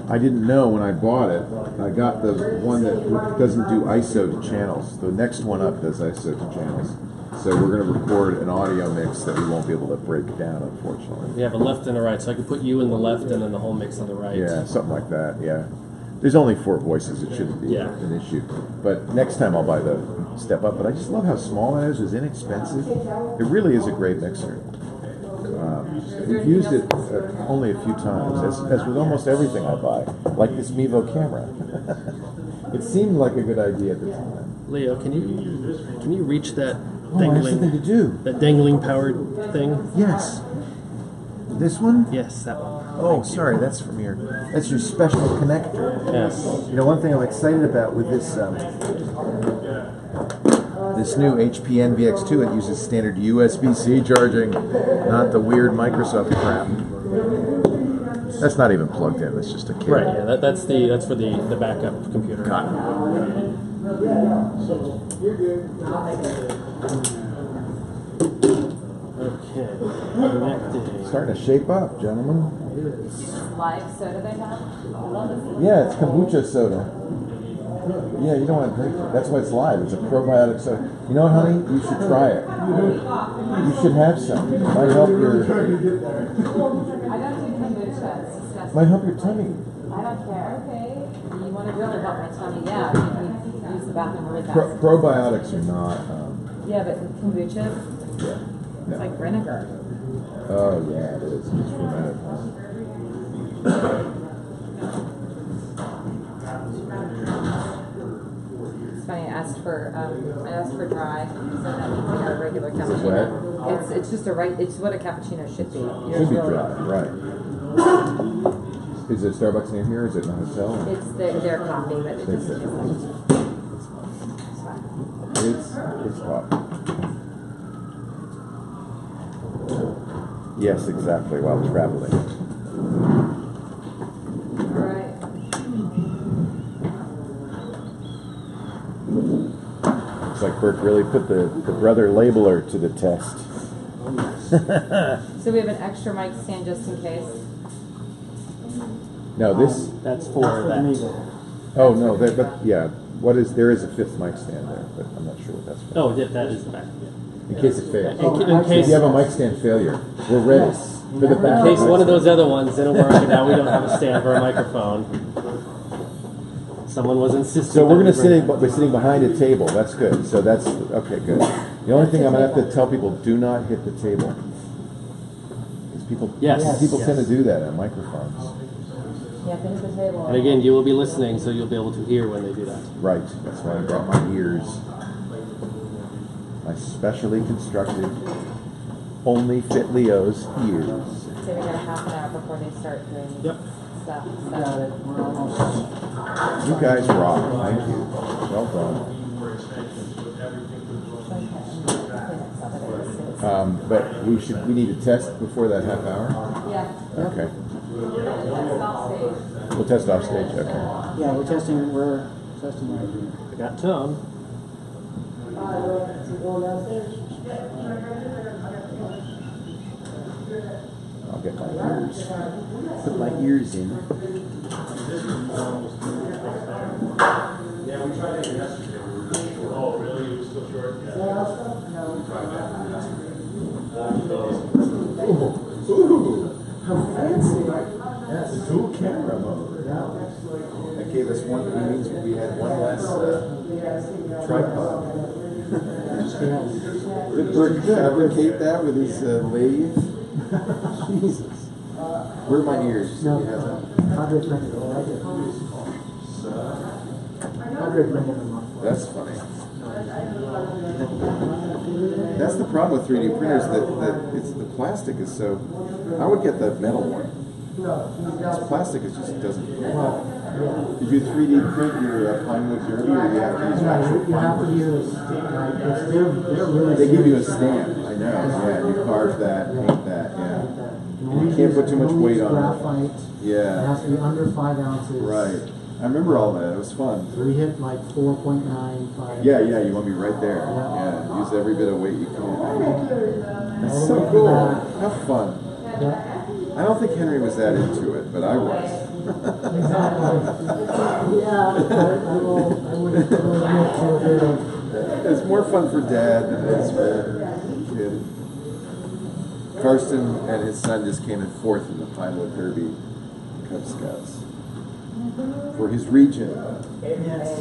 I didn't know when I bought it. I got the one that doesn't do ISO to channels. The next one up does ISO to channels. So we're going to record an audio mix that we won't be able to break down, unfortunately. We have a left and a right, so I could put you in the left and then the whole mix on the right. Yeah, something like that, yeah. There's only 4 voices. It shouldn't be an issue. But next time I'll buy the step up. But I just love how small it is. It's inexpensive. It really is a great mixer. We've used it only a few times, as with almost everything I buy, like this Mevo camera. It seemed like a good idea at the time. Leo, can you reach that Oh, I have something to do. that dangling powered thing? Yes. This one? Yes, that one. Oh, sorry, that's your special connector. Yes. You know, one thing I'm excited about with this this new HP NVX2, it uses standard USB-C charging, not the weird Microsoft crap. That's not even plugged in. That's just a cable. Right. Yeah. That's for the backup computer. Got it. Okay. Connecting. Starting to shape up, gentlemen. Live soda they have. I love this. Yeah, it's kombucha soda. Yeah, you don't want to drink it. That's why it's live. It's a probiotic soda. You know what, honey? You should try it. You should have some. It might help your. I don't do kombucha. It's disgusting. Might help your tummy. I don't care. Okay. You want to really help my tummy? Yeah. You use the bathroom really fast. Probiotics are not. Yeah, but kombucha, Yeah. it's like vinegar. Oh yeah, it is. It's fermented. It's funny. I asked for dry, so that means we got a regular cappuccino. It's just a right. It's what a cappuccino should be. Should be dry, right? Is it Starbucks near here? Is it in a hotel? It's their coffee, but it just tastes like It's hot. Yes, exactly. While traveling. Right. Looks like Burke really put the brother labeler to the test. So we have an extra mic stand just in case. No, this. That's for that. Oh no, but yeah. What is? There is a fifth mic stand there, but I'm not sure what that's for. Oh, yeah, that is the back. In case it fails. In case If you have a mic stand failure, we're ready. For the back. In case one of those other ones didn't work, and now we don't have a stand for a microphone. Someone was insisting. So we're we're sitting behind a table. That's good. So that's okay. Good. The only thing I'm gonna have to tell people: do not hit the table. Because people tend to do that on microphones. Yeah, finish the table. And again, you will be listening, so you'll be able to hear when they do that. Right. That's why I brought my ears. My specially constructed, only fit Leo's ears. So we got a half an hour before they start doing stuff. Got it. We're almost. You guys rock. Thank you. Well done. But we need a test before that half hour? Yeah. Okay. That's off stage. We'll test off stage, okay. Yeah, we're testing right here. I got Tom. I'll get my ears. Put my ears in. Yeah, we tried it yesterday. Oh, really? It was still short? Yeah. We tried that yesterday. Ooh, how fancy! Yes, dual camera mode. That gave us one. That means we had one less tripod. Did Burke fabricate that with his lathe? Jesus. Where are my ears? No, Do you have them? 100 printed. That's funny. That's the problem with 3D printers. That it's the plastic is so. I would get the metal one. This plastic is just doesn't. Did you 3D print your Pinewood Derby, or do you have to use actual? You have to use. They're really. They give you a stamp. I know. Yeah, you carve that, paint that. Yeah. And you can't put too much weight on it. Graphite. Yeah. It has to be under 5 ounces. Right. I remember all that. It was fun. We hit like 4.95. Yeah, you want me right there. Yeah. Use every bit of weight you can. That's so cool. Have fun. Yeah. I don't think Henry was that into it, but I was. I would admit to a bit of. It's more fun for Dad than it is for the kid. Karsten and his son just came in 4th in the Pinewood Derby Cub Scouts. For his region. Yes.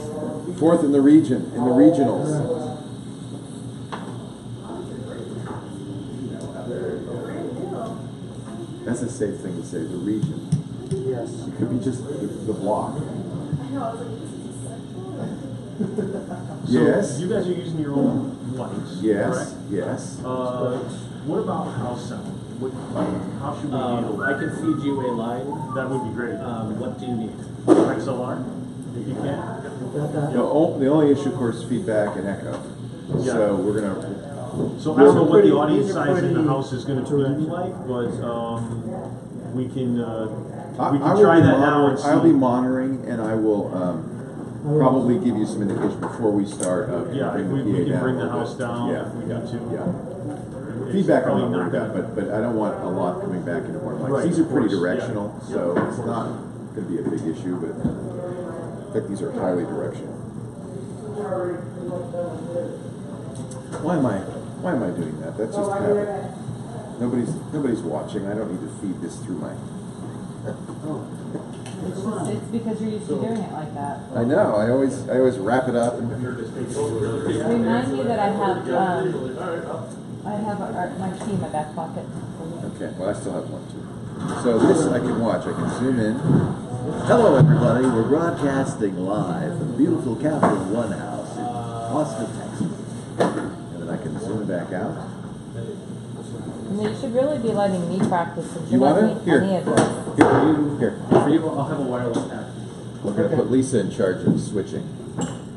4th in the region, in the regionals. That's a safe thing to say, the region. Yes. It could be just the block. Yes. You guys are using your own lights. Yes. Correct? Yes. What about house sound? How should we handle that? I can feed you a line. That would be great. What do you need? XLR, if you can. The only issue, of course, is feedback and echo. Yeah. So we're gonna. So I don't know what the audience size in the house is going to be like, but we can try that now and see. I'll be monitoring, and I will probably give you some indication before we start. Yeah, if we can bring the house down if we need to. Yeah. Feedback I'm not worried about, but I don't want a lot coming back into one. Right, these are pretty course, directional, so it's not going to be a big issue, but I think these are highly directional. Why am I doing that? That's just habit. Nobody's watching. I don't need to feed this through my It's because you're used to doing it like that. I know. I always wrap it up. And Remind me that I have my key in my back pocket. okay. Well, I still have one too. So this I can watch. I can zoom in. Hello, everybody. We're broadcasting live from the beautiful Capital One House in Austin, Texas. And then I can zoom back out. And you should really be letting me practice since You you're not want doing it? Here. any of this. Here. For you, I'll have a wireless pack. We're going to put Lisa in charge of switching.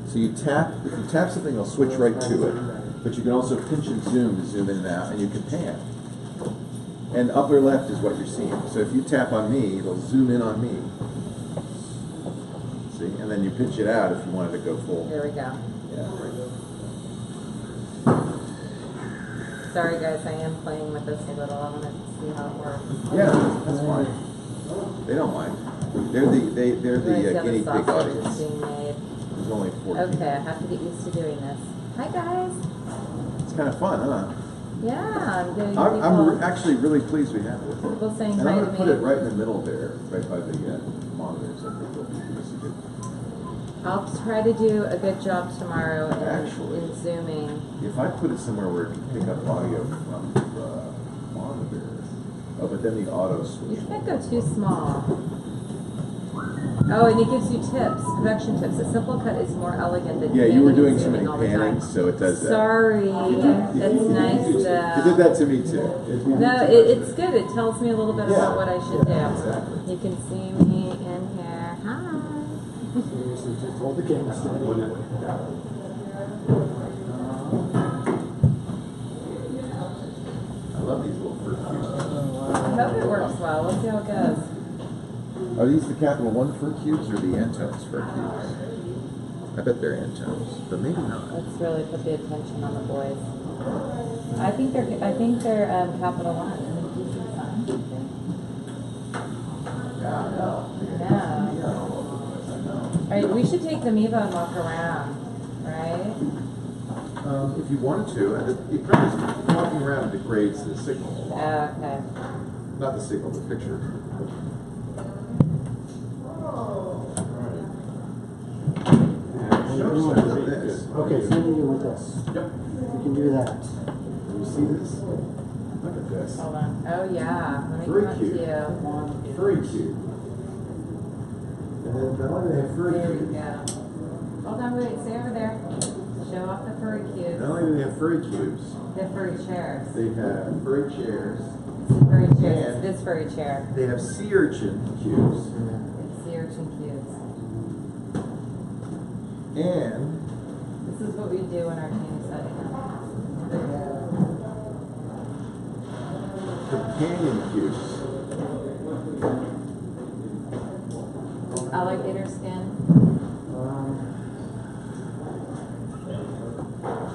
So you tap. If you tap something, it'll switch right to it. But you can also pinch and zoom to zoom in and out, and you can pan. And upper left is what you're seeing. So if you tap on me, it'll zoom in on me. See? And then you pinch it out if you wanted to go full. There we go. Yeah, right. Sorry guys, I am playing with this a little. I want to see how it works. Yeah, that's fine. They don't mind. They're the guinea pig audience. Being made. There's only 14. Okay, I have to get used to doing this. Hi guys. It's kind of fun, huh? Yeah, I'm getting I'm actually really pleased we have it. people saying And hi I'm to going me. to put it right in the middle there, right by the monitors. I think it'll be easy to. I'll try to do a good job tomorrow Actually. in zooming. If I put it somewhere where it can pick up audio from the monitor, oh, but then the auto You switch. can't go too small. Oh, and it gives you tips, production tips. A simple cut is more elegant than Yeah, you were panning doing and so many zooming all the pannings, time. so it does that. Sorry, it's nice You did though. that to me too. No, it's good. It tells me a little bit about what I should do. Exactly. You can see me in here. Hi. Hold the camera steady. I love these little fur cubes. I hope it works well. Let's see how it goes. Are these the Capital One fur cubes or the Antones fur cubes? I bet they're Antones, but maybe not. Let's really put the attention on the boys. I think they're Capital One. No. All right, we should take the Mevo and walk around, right? If you wanted to, it probably walking around degrades the signal a lot. Okay. Not the signal, the picture. Okay, so you with this. Yep. You can do that. You see this? Look at this. Hold on. Oh yeah. Let me Very come up to cute. you. Furry cube. And then not only do they have furry There we cubes, go. Hold on, wait, stay over there. Show off the furry cubes. not only do they have furry cubes, The furry chairs. they have furry chairs. Furry chairs. And This furry chair. they have sea urchin cubes. It's the urchin cubes. And This is what we do in our team setting up. companion cubes. Alligator skin.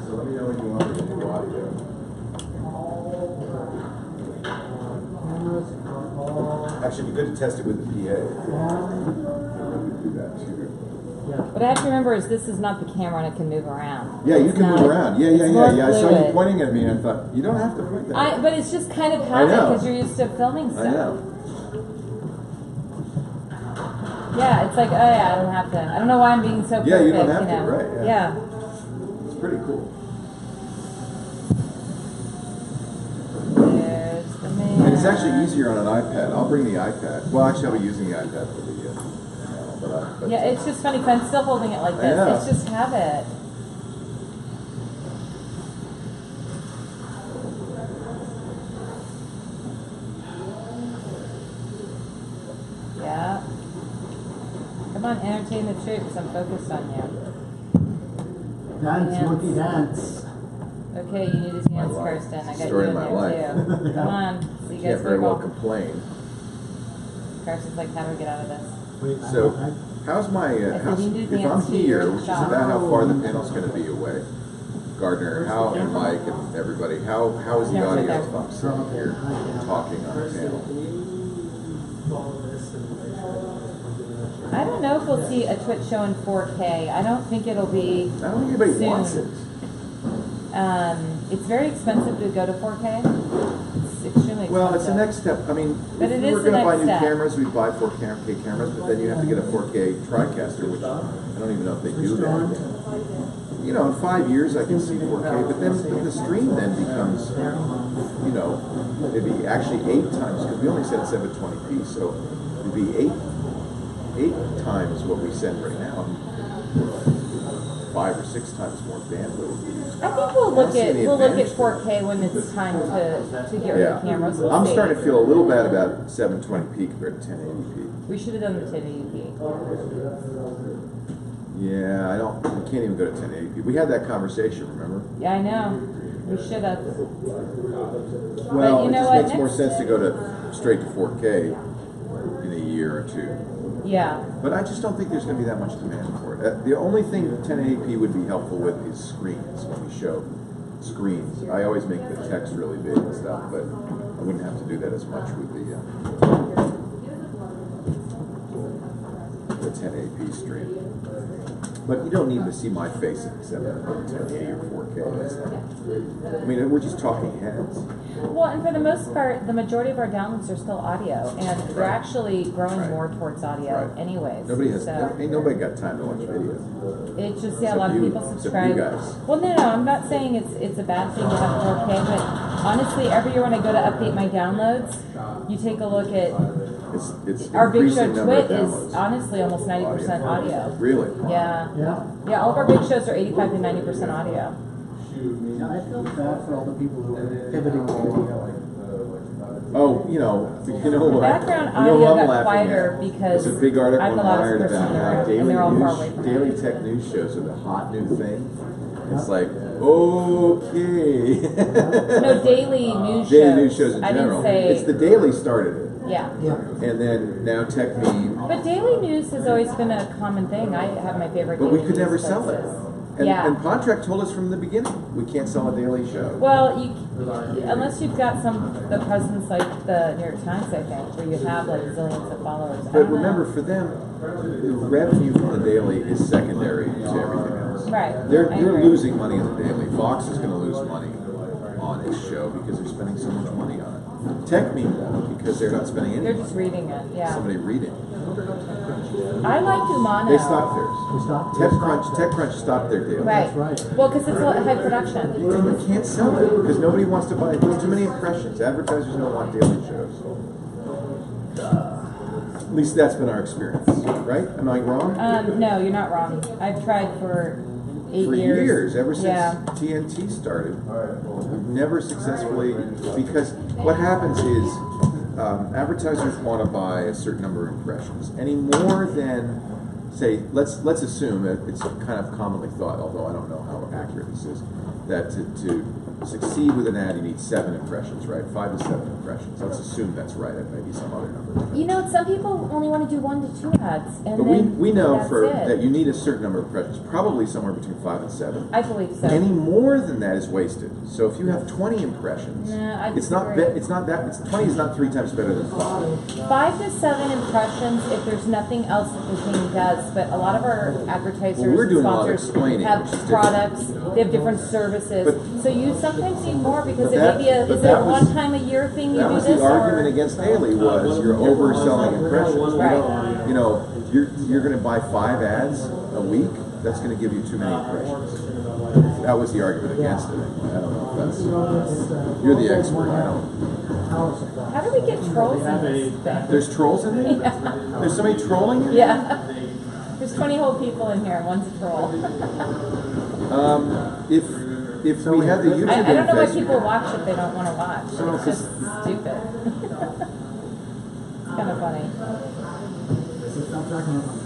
So let me know when you want me to do audio. Actually, it'd be good to test it with the PA. Yeah, we could do that too. What I have to remember is this is not the camera and it can move around. Yeah, you It's can not- move around. Yeah. it's more I saw you fluid. pointing at me and I thought, you don't have to point that. But it's just kind of I habit know. because you're used to filming stuff. I know. Yeah, it's like, oh yeah, I don't have to. I don't know why I'm being so perfect. Yeah, you don't have to, know? right, yeah. Yeah. It's pretty cool. There's the man. And it's actually easier on an iPad. I'll bring the iPad. Well, actually, I'll be using the iPad for the channel, but Yeah, it's just funny because I'm still holding it like I this. know. It's just habit. Yeah. Come on, entertain the troops. I'm focused on you. Dance, Dance. monkey dance. Okay, you need to dance, Kirsten. I got Story you of in my there life. too. Come on. So you guys can't very well go. complain. Kirsten's like, how do we get out of this? Wait, So, how's my, said you need to if I'm dance to here, your which is shot. about how far the panel's going to be away, Gardner, how, and Mike, and everybody, how is the Yeah, right audio there. if I'm sitting here talking on the panel? I don't know if we'll see a Twitch show in 4K. I don't think it'll be. I don't think anybody soon. wants it. It's very expensive to go to 4K. It's extremely Well, it's the next step. I mean, But if it we is were the going to buy next new step. cameras, we'd buy 4K cameras, but then you have to get a 4K TriCaster, which I don't even know if they do that. You know, in 5 years I can see 4K, but then the stream then becomes, you know, it'd be actually 8 times, because we only said 720p, so it'd be eight times what we send right now. 5 or 6 times more bandwidth. I think we'll look at 4K when it's time to get rid of cameras. We'll I'm see. starting to feel a little bad about 720p compared to 1080p. We should have done the 1080p. Yeah, we can't even go to 1080p. We had that conversation, remember? Yeah, I know. We should have. Well, you it know just what? makes more sense to go to straight to 4K in a year or two. Yeah. But I just don't think there's going to be that much demand for it. The only thing 1080p would be helpful with is screens, when we show screens. I always make the text really big and stuff, but I wouldn't have to do that as much with the 1080p stream. But you don't need to see my face in 1080 or 4K. That's not, I mean, we're just talking heads. Well, and for the most part, the majority of our downloads are still audio, and they're actually growing more towards audio anyways. Ain't nobody got time to watch video. It's just, a lot of people subscribe. You guys. Well, no, I'm not saying it's a bad thing to have 4K, but honestly, every year when I go to update my downloads, you take a look at it's our Big Show increasing number of Twit is downloads. honestly almost 90% audio. Really? Yeah. All of our big shows are 85 to 90% audio. Yeah, I feel bad for all the people who are pivoting to video. Oh, you know what? Background You know audio what I'm got laughing quieter at? because There's a big article I have in a lot of Wired person about in the how room, and they're all far away from daily me. tech news shows are the hot new thing. It's like, okay. No, daily news shows. Daily news shows in I didn't general. say. It's the Daily started it. Yeah. And then now Tech Meme. But daily news has always been a common thing. I have my favorite. But we daily could never news sell it. places. And, Yeah. and Contract told us from the beginning, we can't sell a daily show. Well, unless you've got the presence like the New York Times, I think, where you have like zillions of followers. I But don't remember, know. for them, the revenue from the daily is secondary to everything else. Right. They're I agree. losing money in the daily. Fox is going to lose money on its show because they're spending so much money on it. Tech Meme won't because they're not spending any They're money. just reading it. Yeah. Somebody reading. I like Umano. They stopped theirs. TechCrunch stopped their daily. Right. Well, because it's high production. You can't sell it because nobody wants to buy it. There's too many impressions. Advertisers don't want daily shows. At least that's been our experience, right? Am I wrong? No, you're not wrong. I've tried for 8 For years. years, ever since Yeah. TNT started, we've never successfully, because what happens is advertisers want to buy a certain number of impressions. Any more than, say, let's assume that it's kind of commonly thought, although I don't know how accurate this is, that to succeed with an ad you need 7 impressions, right? 5 to 7 impressions. Let's assume that's right. It may be some other number. You know, some people only want to do 1 to 2 ads, and But then we know that's that it. you need a certain number of impressions, probably somewhere between 5 and 7. I believe so. Any more than that is wasted. So if you have 20 impressions, Nah, I it's not. disagree. It's not that. 20 is not 3 times better than 5. 5 to 7 impressions if there's nothing else that the thing does. But a lot of our advertisers Well, we're and doing a lot of sponsors explaining, have which is different. products, they have different services. So you sometimes need more because But it that- may be but is it that a was- one time a year thing you That do was this the argument or against daily was you're overselling impressions. Right. You know, you're going to buy 5 ads a week. That's going to give you too many impressions. That was the argument against it. I don't know if that's. You're the expert. I don't. how do we get trolls in this thing? There's trolls in there. Yeah. There's somebody trolling you. Yeah. There's 20 whole people in here and one's a troll. If we had the YouTube I don't know why investment- people watch if they don't want to watch. It's just stupid. It's kind of funny.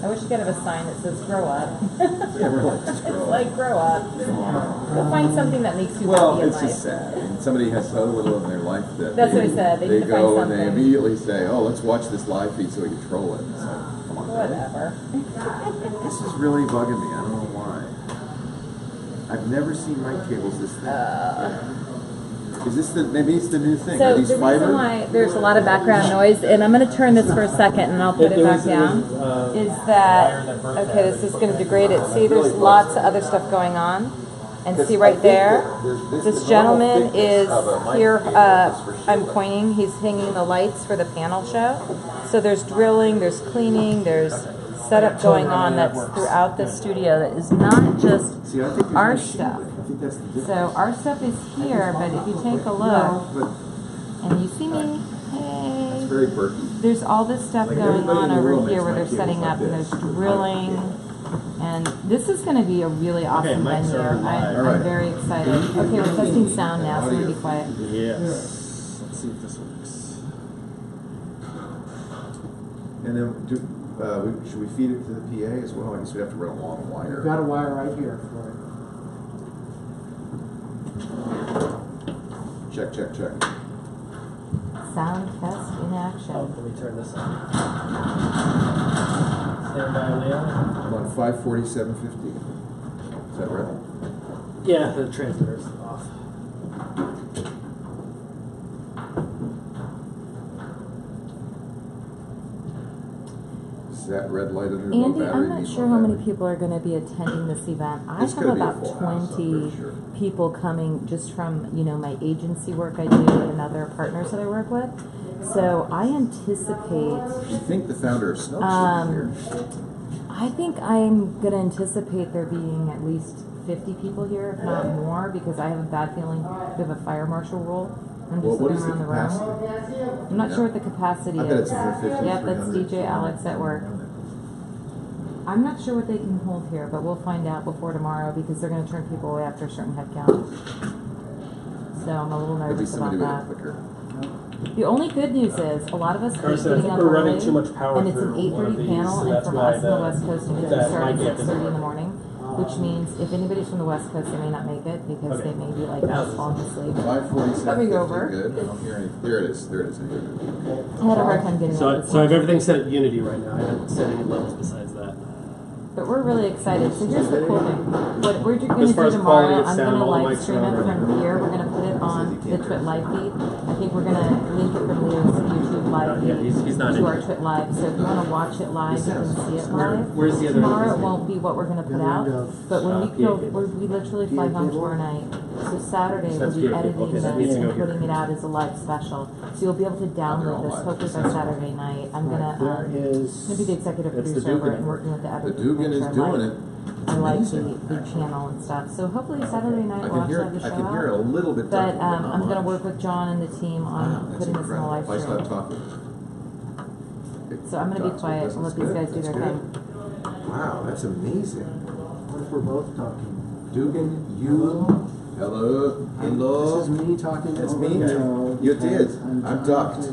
I wish you could have a sign that says "grow up." Yeah, really. Just grow It's up. like grow up. Go find something that makes you Well, happy in it's life. just sad. And somebody has so little in their life that That's what I said. They need to go find and they something. immediately say, "Oh, let's watch this live feed so we can troll it." It's like, come on, man. Whatever. This is really bugging me. I don't know why. I've never seen my cables this thin. Is this maybe it's the new thing? Are So these the fiber? reason why there's a lot of background noise, and I'm going to turn this for a second and I'll put it back down, is that, okay, this is going to degrade it. See, there's lots of other stuff going on. And see right there, this gentleman is here, I'm pointing, he's hanging the lights for the panel show. So there's drilling, there's cleaning, there's setup going on that's throughout the studio that is not just our stuff. So our stuff is here, but if you take a look, and you see me, hey, there's all this stuff going on over here where they're setting up, and there's drilling. And this is going to be a really awesome venue. I'm very excited. Okay, we're testing sound now, so I'm going to be quiet. Yes. Let's see if this works. And then should we feed it to the PA as well? I guess we have to run a long wire. We've got a wire right here for it. Check, check, check. Sound test in action. Oh, let me turn this on. Stand by, Leo. I'm on 547.50. Is that right? Yeah, the transmitter's off. Is that red light under the Andy, battery? I'm not sure how many people are going to be attending this event. I It's have gonna be a about full house, I'm 20 pretty sure. people coming just from, you know, my agency work I do and other partners that I work with. So I anticipate... Do you think the founder of Snopes should be here? I think I'm going to anticipate there being at least 50 people here, if not more, because I have a bad feeling we have a fire marshal rule. I'm just What looking is the around the capacity? room. I'm not sure what the capacity I is. bet it's over 50, Yep, that's 300. DJ Alex at work. I'm not sure what they can hold here, but we'll find out before tomorrow because they're going to turn people away after a certain head count. So I'm a little Could be nervous about somebody with a that. clicker. The only good news is a lot of us are Carson, I getting think up we're running early, too much power and it's an through one of 8:30 these, panel, so and that's from why us on the West Coast, it that starts might be at up in 6:30 in the the morning, which means if anybody's from the West Coast, they may not make it because Okay. they may be like us falling asleep. 547.50. Let me go over. Good. I don't hear any. There it is. There it is. I had a hard time getting So, up this so I have morning. everything set at Unity right now. I haven't set any levels besides that. But we're really excited. So here's the cool thing. What we're going to As do far as quality tomorrow, of I'm sound, going to all the live mics stream are it on from here. We're going to put it on the Twit live feed. I think we're going to link it from Leo's YouTube live feed he's not to in our it. Twit live. So if you want to watch it live, you can see it live. Where's the other Tomorrow end? it won't be what we're going to put out, but when we go, we literally fly home tomorrow night. So Saturday we'll That's be PA. editing Okay, this that needs to go and here. putting it out as a live special. So you'll be able to download this hopefully by Saturday night. I'm going to There is. be the executive It's the producer over it Dugan. and working with the The editor. to Dugan make is sure I doing like- it. I like the channel and stuff. So hopefully Saturday night I we'll can hear actually it. have I the can show hear it a out. little bit. But darker, not I'm going to much. work with John and the team Wow, on that's putting this in a incredible. live If I stop stream. talking. So I'm going to be quiet and let these guys do their thing. Wow, that's amazing. What if we're both talking? Dugan, you. Hello. Hello. This is me talking. That's over me. you You because did. I'm I'm ducked. ducked.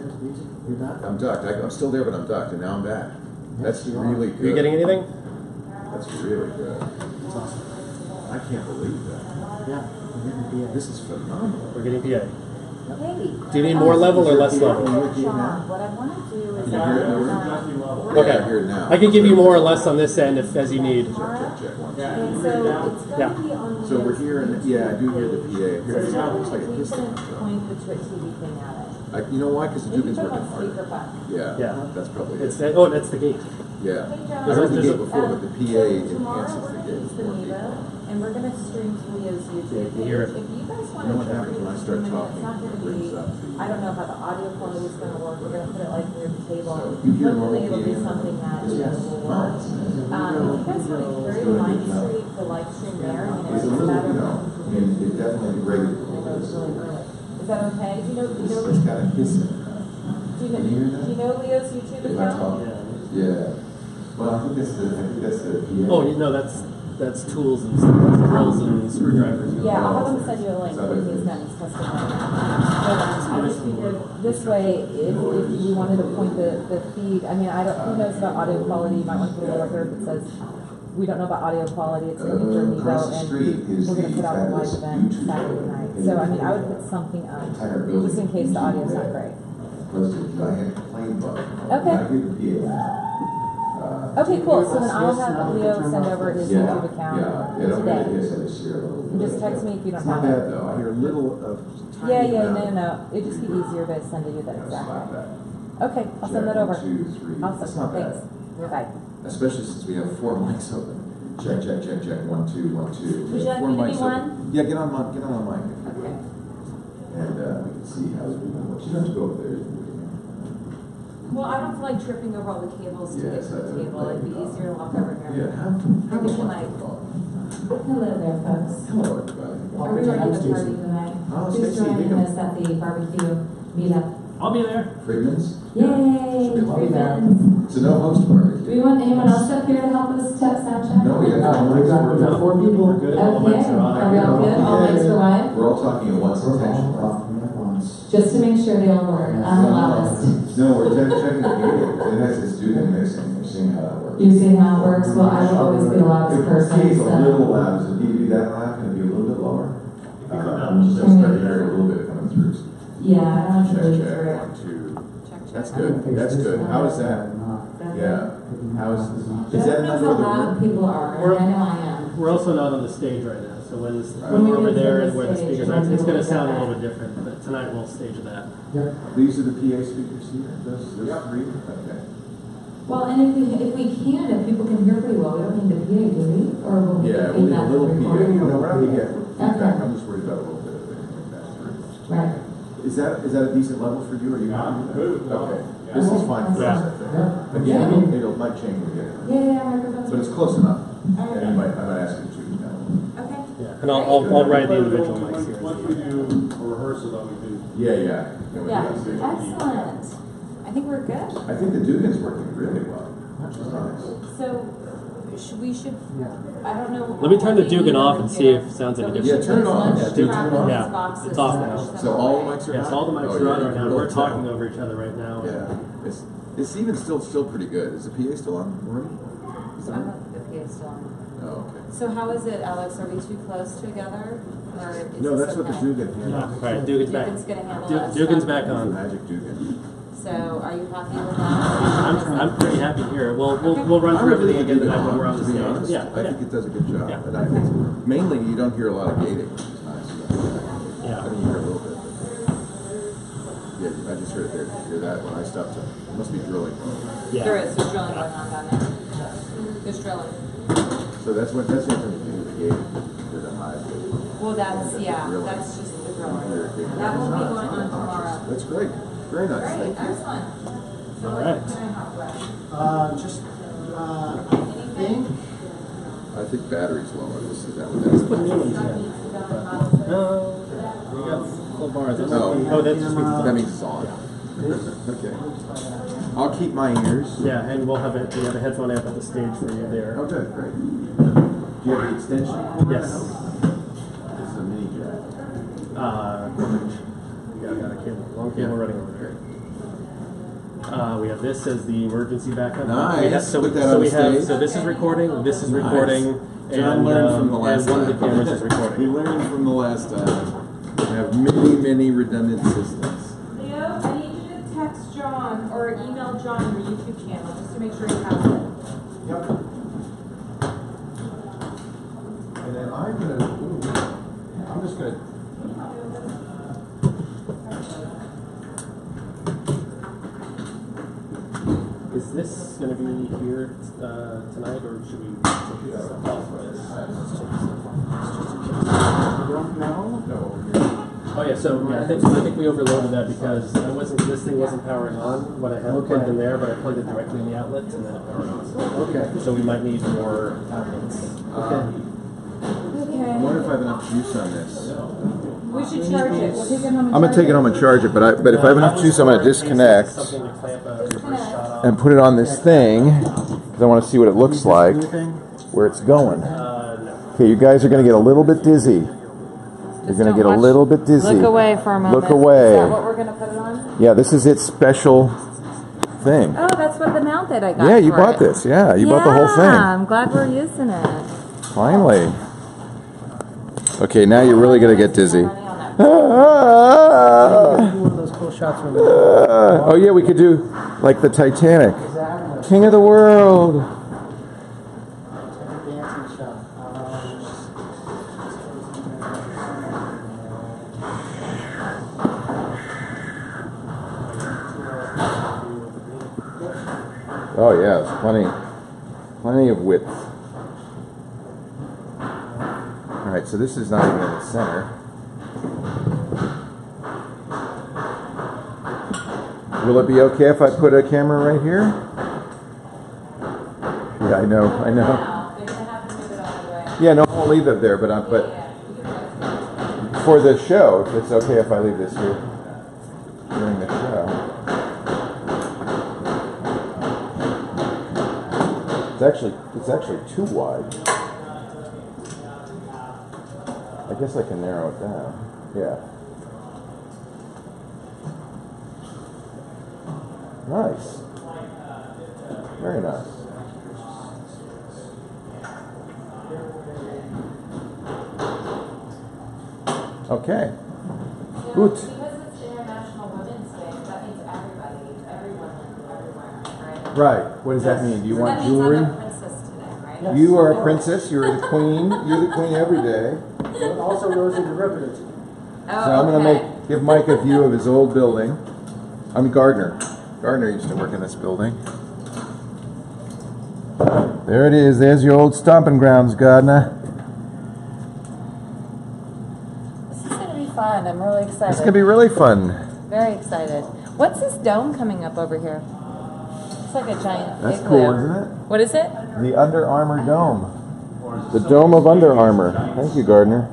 You're ducked? I'm ducked. I'm still there, but I'm ducked, and now I'm back. That's you are. really good. Are you getting anything? That's really good. That's awesome. I can't believe that. Yeah, we're getting PA. This is phenomenal. We're getting PA. Hey. Do you need more level or less level? John, what I want to do is Can you hear it now? Okay. Yeah, I hear it now. I can give you more or less on this end if as you need. Check, check, one, two. And so it's going Yeah. to be on So we're here, and yeah, I do hear the PA. I hear it. So Looks like a we piston. shouldn't point the Twitch TV thing at it. You know why? Because the Maybe Dugan's put it working on hard. speakerphone. Yeah, Yeah. that's probably It's it. oh, that's the gate. Yeah. Hey, John. I heard the There's gate a- before, but the PA Tomorrow enhances the we're gate. going to use the Nevo, and we're going to stream to Leo's YouTube Yeah, you can hear it. page. If you guys want You know what to happens when I start it's talking? not going to It brings be, up the- I don't know how the audio quality is going to work. We're going to put it like near the table. So you hear Hopefully normal it'll be PA. something that Yes. will work. If you guys want to carry the live stream, there, I mean, It's it's a just a little, matter you know, of I mean, it definitely great. I know it's really early. Is that okay? Do you know, It's kind of hissing. do you know Leo's YouTube If I account? talk. Yeah. Well, I think that's the PA. Oh, you know that's tools and drills and screwdrivers. Yeah, I'll have him send you a link when he's done his testing right now. But I just figured this way, if you wanted to point the feed, I mean, who knows about audio quality? You might want to put a little here that says, we don't know about audio quality, it's going to be through Across the Nevo, street and is we're going to the put out a live fabulous event YouTube Saturday night. So, I mean, I would put something up, just in case the audio's not great. Close to a giant plane bug. Okay. I hear the PA. Okay, cool. So then I'll have Leo send over his YouTube account Yeah, don't today. really hiss, I just hear a little And bit. just text me if you don't It's not have bad it. though, I hear a little of tiny Yeah, amount. no. It'd just be easier to send to you that Slap exactly. that. Okay, I'll send that Check, over. 1, 2, 3. That's Awesome, not bad. thanks. Bye. Especially since we have 4 mics open. Check, check, check, check. 1, 2, 1, 2. Would you like Four me to mics do open. one? Yeah, get on the mic. Okay. And we can see how it's moving. You don't have to go over there. Well, I don't feel like tripping over all the cables to get to the table. It'd be easier to walk over here. Yeah, have Maybe tonight. Hello there, folks. Hello, everybody. Are we ready to party tonight? Oh, Who's Stacy, joining us at the barbecue meetup? I'll be there. Friedman's? Yay! Friedman's. It's a no host party. Do we want anyone else up here to help us sound check? No, we got We've got 4 people. We're good. All the mics Okay. are on. Are we all good? All mics are live? We're all talking at once intentionally. Just to make sure they all work. I'm the loudest. No, we're checking the video. It has its student mixing. We're seeing how that works. You see how it works? Well, I will always be the loudest person. It's a little So. loud. Does it need to be that loud? Can it be a little bit lower? I'm just starting to hear a little bit coming through. Yeah, I don't have to Check, read check. through it. 1, 2. Check, check. That's good. That's good. How is that? Yeah. How is that I enough don't know for the how loud room? people are. I know I am. We're also not on the stage right now, so when we we're over get to there the and where the stage, speakers are, it's going to sound a little bit different. But tonight we'll stage that. These are the PA speakers here? Those 3? Okay. Well, and if people can hear pretty well, we don't need the PA, do we? Or will we Yeah, get we'll need a feedback little from PA. recording? No, we're not going to get feedback. Okay. I'm just worried about a little bit of feedback through. Right. Is that a decent level for you? Are you happy with that? Okay. This is fine for us, I think. Again, it might change when we get it. Yeah, microphones. But it's close enough. Alright. And I might ask you to choose now. Okay. Yeah, and I'll write the individual mics here. Once we do a rehearsal, that we do. Yeah. Yeah, excellent. I think we're good. I think the Dugan's working really well, which is nice. So, we should, I don't know. Let me turn the Dugan off and see if it sounds any different. Yeah, turn it on. Yeah, Turn it on. Yeah, it's off now. So all the mics are Yes, on? all the mics Oh, are on yeah, right now. you We're can talking tell. over each other right now. Yeah. It's even still pretty good. Is the PA still on? Room? Is I that don't think the PA's still on. Oh, okay. So how is it, Alex? Are we too close together? Or is No, this that's what the okay? Dugan handles. All right, Dugan's back. Dugan's gonna handle that Dugan's stuff. back on. Magic Dugan. So are you happy with that? I'm pretty happy here. We'll run through everything again tonight when we're on the To be stage. honest, Yeah, I think it does a good job. Yeah. And I think mainly you don't hear a lot of gating, which is nice. You don't hear that. Yeah. I mean, you hear a little bit. Yeah, I just heard it there. Did you hear that when I stopped? It must be drilling. Yeah. There is, there's drilling going on down there. There's drilling. So that's what to do with the gating. There's a high. Well, that's, yeah, that's just the drilling. That will be going on tomorrow. That's great. Very nice. Great, Thank you. excellent. So All what right. can I help with? I think battery's low on this. Is that what that is? No, we got full bars. Oh. That just means That means it's on. Okay. I'll keep my ears. Yeah, and we have a headphone amp at the stage for you there. Oh, good. Great. Do you have the extension? Yes. This is a mini jack. Yeah, I got a cable, long cable running over there. We have this as the emergency backup. Nice. Put that so on we the have stage. So this is recording. This is recording. John And, learned from the last and one of the time. cameras is We recording. learned from the last time. We have many redundant systems. Leo, I need you to text John or email John your YouTube channel just to make sure he has it. Yep. And then I'm just gonna. Is this going to be here tonight, or should we take this off for this? Oh yeah, so yeah, I think we overloaded that because this thing wasn't powering on when I had it plugged in there, but I plugged it directly in the outlets and then it powered on. Okay. So we might need more outlets. I wonder if I have enough juice on this. We should charge it. We'll take it home and I'm gonna take it home and charge it, but if I have enough juice, I'm gonna disconnect Something to clamp a reverse shot on. and put it on this thing because I want to see what it looks like, where it's going. No. Okay, you guys are gonna get a little bit dizzy. You're gonna get a little bit dizzy. Look away for a moment. Look away. Is that what we're gonna put it on? Yeah, this is its special thing. Oh, that's what the mount that I got. Yeah, you for bought it. this. Yeah, you bought the whole Yeah, thing. I'm glad we're using it. Finally. Okay, now you're really gonna get dizzy. One of those cool shots when Oh yeah, we could do like the Titanic. King of the world. dancing shot. Oh yeah, there's plenty of width. All Alright, so this is not even in the center. Will it be okay if I put a camera right here? Yeah, I know. Yeah, no, I won't leave it there, but for the show, it's okay if I leave this here during the show. It's actually too wide. I guess I can narrow it down. Yeah. Nice. Very nice. Okay. Good. Because it's International Women's Day, that means everybody, everyone, everywhere, right? Right. What does that mean? Do you want That means jewelry? I'm a princess today, right? You are a princess. You're the queen. You're the queen every day. But also rosy derivatives. Oh, So I'm going okay. to give Mike a view of his old building. I'm Gardner. Gardner used to work in this building. There it is. There's your old stomping grounds, Gardner. This is going to be fun. I'm really excited. It's going to be really fun. Very excited. What's this dome coming up over here? It's like a giant That's igloo. cool, isn't it? What is it? The Under Armour Dome. The Dome of Under Armour. Thank you, Gardner.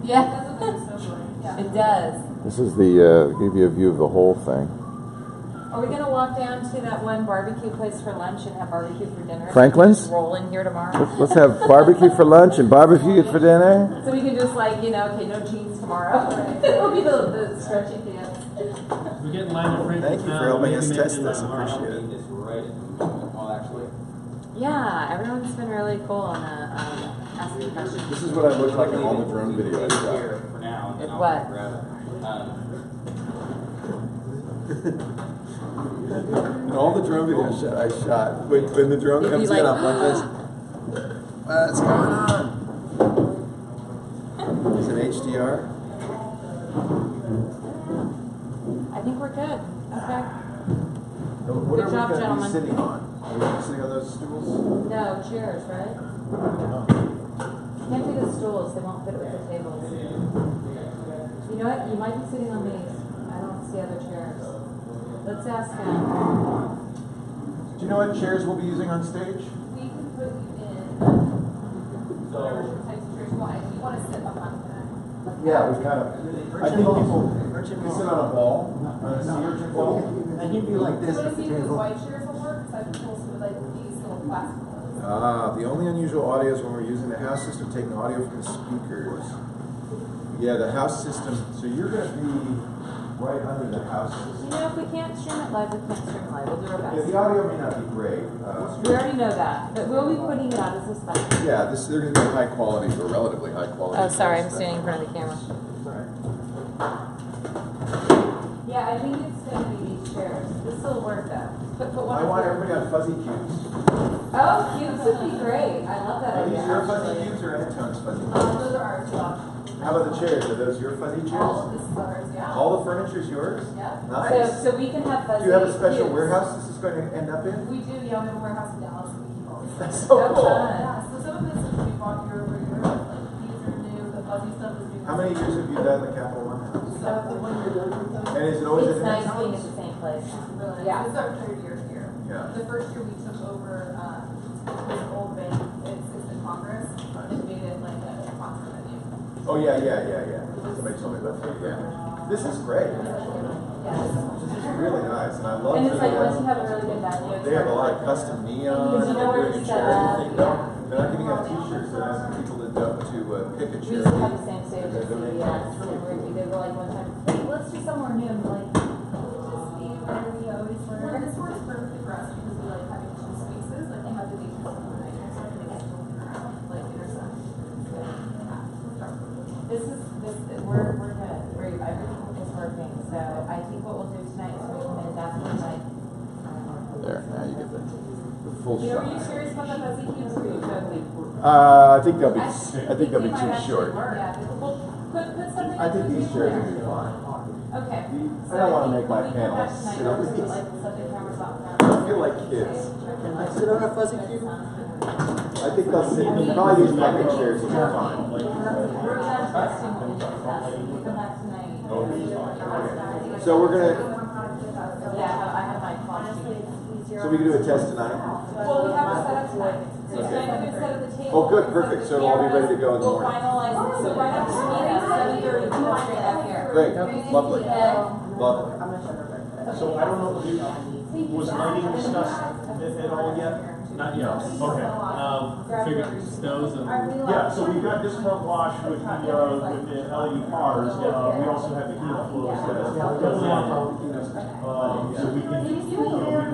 Yeah. It does. This is the, give you a view of the whole thing. Are we going to walk down to that one barbecue place for lunch and have barbecue for dinner? Franklin's? Just roll in here tomorrow? Let's have barbecue for lunch and barbecue for dinner. So we can just like, okay, no jeans tomorrow. It'll be the stretchy pants. We get in line at Franklin's. Thank you for helping us test this. Appreciate it. Yeah, everyone's been really cool on asking questions. This is what I look like in all the drone videos I shot. What? In all the drone videos I shot, when the drone comes in, I'm like this. What's going on? Is it HDR? I think we're good. Okay. What Good job, gentlemen. Sitting on? Are we going to be sitting on those stools? No, chairs, right? Can't do the stools. They won't fit with the tables. You know what? You might be sitting on these. I don't see other chairs. Let's ask him. Do you know what chairs we'll be using on stage? We can put you in whatever types of chairs you want. If you want to sit up on that. Yeah, we kind of. I think people sit on a ball, on a sea urchin ball. And you'd be like this So at to the see if these table. white chairs will work, because I think we'll with like these little plastic ones. The only unusual audio is when we're using the house system, taking audio from the speakers. Yeah, the house system. So you're going to be right under the house system. If we can't stream it live, we can't stream it live. We'll do our Yeah, best. the audio may not be great. We already know that, but we'll be putting it out as a special. Yeah, they're going to be high quality or relatively high quality. Oh, sorry, I'm standing in front of the camera. Yeah, I think it's going to be these chairs. This will work though. Put one I up want there. everybody on fuzzy cubes. Oh, cubes would be great. I love that Are these idea. your fuzzy cubes or Anton's fuzzy cubes? Those are ours, yeah. How about the chairs? Are those your fuzzy chairs? All of this is ours, yeah. All the furniture's yours? Yeah. Nice. So we can have fuzzy Do you have a special cubes. warehouse this is going to end up in? We do, yeah, we have a warehouse in Dallas. We keep all this That's stuff. so cool. Yeah, so some of this is we bought year over year. Like these are new, the fuzzy stuff is new. How many years have you done the Capital One house? So the one year done with them. And is it always It's at nice Anton's? being at the same place. Really, Yeah. this is our third year here. Yeah. The first year we took over this old bank, it's in Congress, and made it like a concert venue. Oh yeah. Somebody told me about that. Yeah. This is great. This is really nice, and I love And it's like once you that. have a really good venue, it's They have a like- lot of custom neon. Because you know where doing to a set charity up. thing. No, they're not giving out T-shirts. They're asking people to pick a We charity. used to have the same stage They're as donating CBS, it. and they were like one time, hey, let's do somewhere new. I'm like, Just be whatever we always were. And this works perfectly for us because we like having two spaces, like they have the nature of the night, so they get moving around, like intersect. we're good. Everything is working. So I think what we'll do tonight is we come in and ask them like. There, now you get the full Were you shot. serious about the fuzzy cubes or were you joking? I think they'll be too short. Yeah, well, put something. I think on the these table chairs there. will be fine. Okay. I don't want to make my panels sit on Like, these. we'll set the cameras off now. I feel like kids. Can I sit on a fuzzy cube? I think they'll sit. Probably use public chairs is fine. So we're gonna. Yeah, I have my costume. So we can do a test tonight. Well, we have a setup tonight. So tonight we're gonna set up the table. Oh, good, perfect. So it'll all be ready to go in the We'll morning. finalize it. So right after the meeting, 7:30, we'll walk straight up here. Great, lovely, lovely. So I don't know, was lighting discussed at all yet? Not yet. Okay. Figured snows and. Yeah, so we've got discount wash with the LED cars. We also have the heat flows that go in. So we can,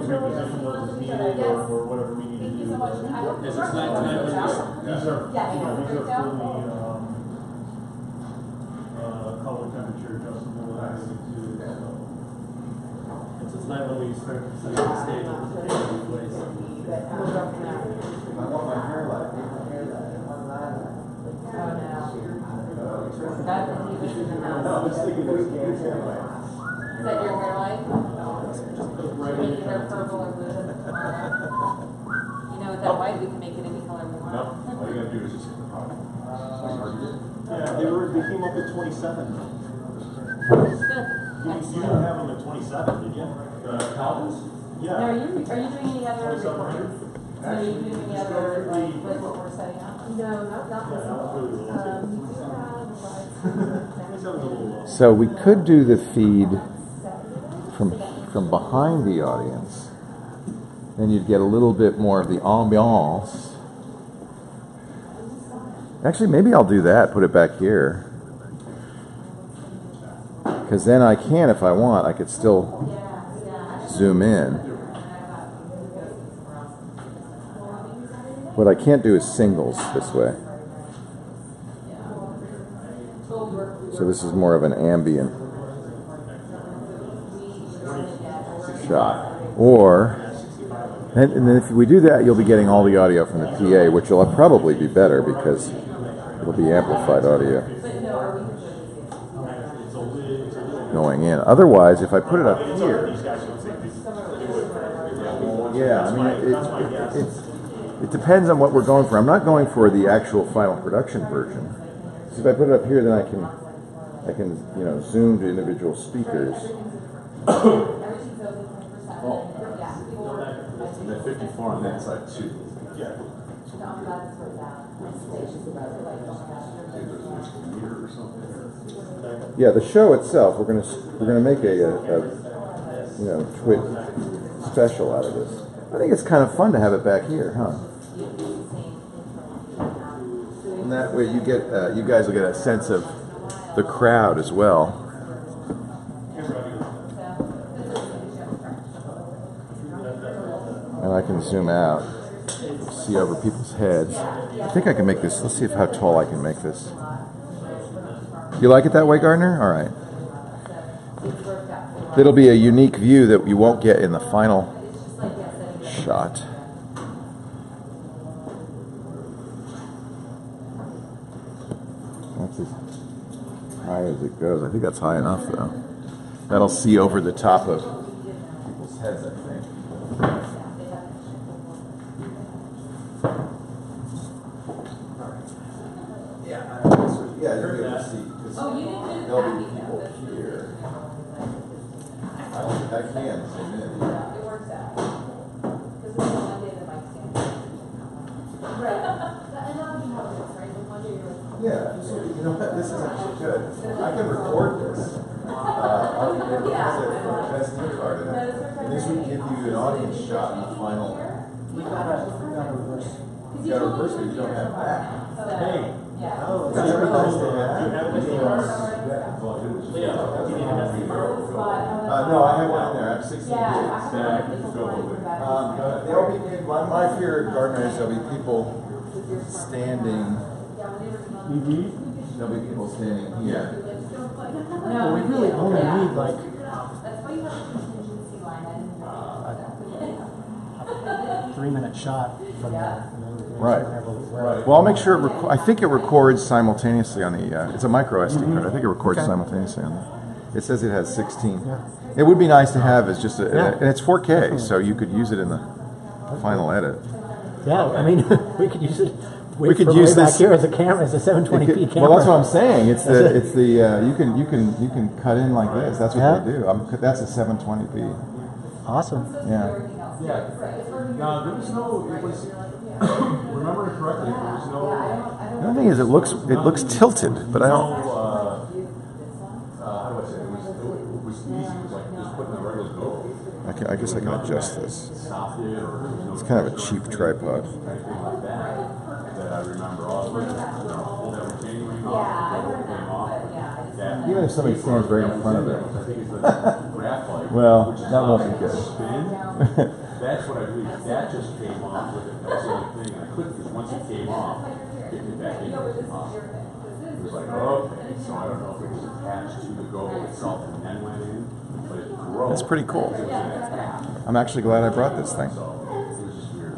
reposition those as needed or whatever we need to do. Is it tonight when These are, fully, color temperature adjustable and everything too. It's tonight when we start setting the stage in place. I want my hair light. No, I was thinking there's cancer hair light. Is that your hair light? Make your hair purple or blue? You know, with that white, we can make it any color we want. No, all you gotta do is just. Yeah, they came up at 27. Good. You didn't have them at 27, did you? Calvin's? Yeah. Now, are you doing any other 2700? recordings? Are you doing any other, like what we're setting up? No, not Yeah, this that was really low. 27's a little low. So we could do the feed from behind the audience. Then you'd get a little bit more of the ambiance. Actually, maybe I'll do that. Put it back here. Because then I can, if I want, I could still zoom in. What I can't do is singles this way. So this is more of an ambient shot. Or, and then if we do that, you'll be getting all the audio from the PA, which will probably be better because it'll be amplified audio going in. Otherwise, if I put it up here, yeah, I mean, it depends on what we're going for. I'm not going for the actual final production version. So if I put it up here, then I can zoom to individual speakers. And then 54 on that side too. Yeah. Yeah, the show itself, we're gonna make a twit special out of this. I think it's kind of fun to have it back here, huh? And that way you guys will get a sense of the crowd as well. And I can zoom out, see over people's heads. I think I can make this. Let's see how tall I can make this. You like it that way, Gardner? All right. It'll be a unique view that you won't get in the final shot. That's as high as it goes. I think that's high enough, though. That'll see over the top of people's heads, I think. Yeah, you'll be able to see. There'll be people here. I can zoom in. It works out. Because it's Monday the mic's right. And that'll be how it is, right? The Monday you're like, Yeah, so you know what? This is actually good. I can record this. I'll be able to use it for a SD card. And this would give you an audience shot in the final. We gotta reverse. You got to reverse, but you don't have that. Hey. yeah. Oh, that's very nice to have. No, I have one in there. I have 16 gigs. There'll be people, my fear, Gardner, is there'll be people standing. There'll be people standing here. No, we really only need like That's why you have a contingency line. a 3-minute shot from that. Right. Well, I'll make sure I think it records simultaneously on the. It's a micro SD card. I think it records simultaneously on the. It says it has 16. Yeah. It would be nice to have as just and it's 4K, so you could use it in the final edit. Yeah, I mean, we could use it. We could use this back here as a camera, as a 720p camera. Well, that's what I'm saying. It's the you can cut in like this. That's what they do. That's a 720p. Awesome. Yeah. Yeah. Now, there was no, it was, remember correctly, there was no... The only thing is, it looks tilted, but I don't... how do I say it? It was easy. It was like just putting the regular go. I guess I can adjust this. It's kind of a cheap tripod. That I remember all of it. Even if somebody stands right in front of it. Well, that won't be good. That's what I believe. That just came off with it. That's the only thing. I couldn't, because once it came off, getting it back in was off. It was like, okay. So I don't know if it was attached to the Go itself and then went in, but it grew. That's pretty cool. I'm actually glad I brought this thing. So it was just weird.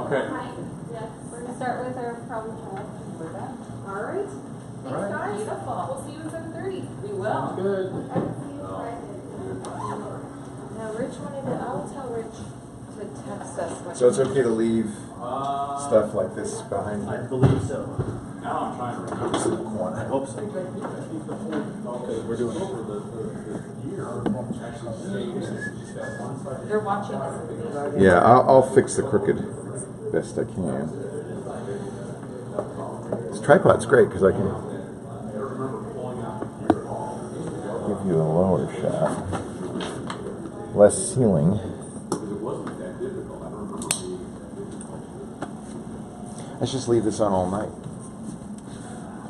Okay. We're going to start with our problem child. All right. Thanks, guys. Beautiful. We'll see you at 7:30. We will. Good. Now, Rich wanted to, I'll tell Rich to text us. So it's okay to leave stuff like this behind I here? believe so. Now I'm trying to remember. Just in the corner. I hope so. Okay, we're doing over the year. They're watching us. Yeah, I'll fix the crooked best I can. This tripod's great because I can give you a lower shot, less ceiling. Let's just leave this on all night.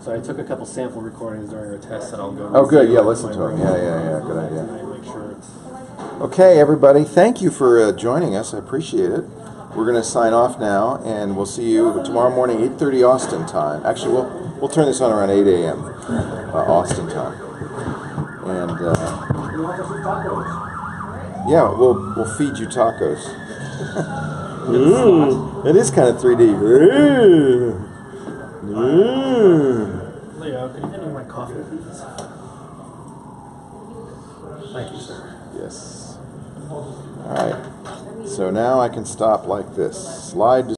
So I took a couple sample recordings during our test that I'll go. Oh, good. Yeah, listen to them. Yeah. Good idea. Make sure it's. Okay, everybody. Thank you for joining us. I appreciate it. We're going to sign off now, and we'll see you tomorrow morning, 8:30 Austin time. Actually, we'll turn this on around 8 a.m. Austin time. And yeah, we'll feed you tacos. It is kind of 3D. Leo, could you hand me my coffee, please? Thank you, sir. Yes. All right. So now I can stop like this. Slide to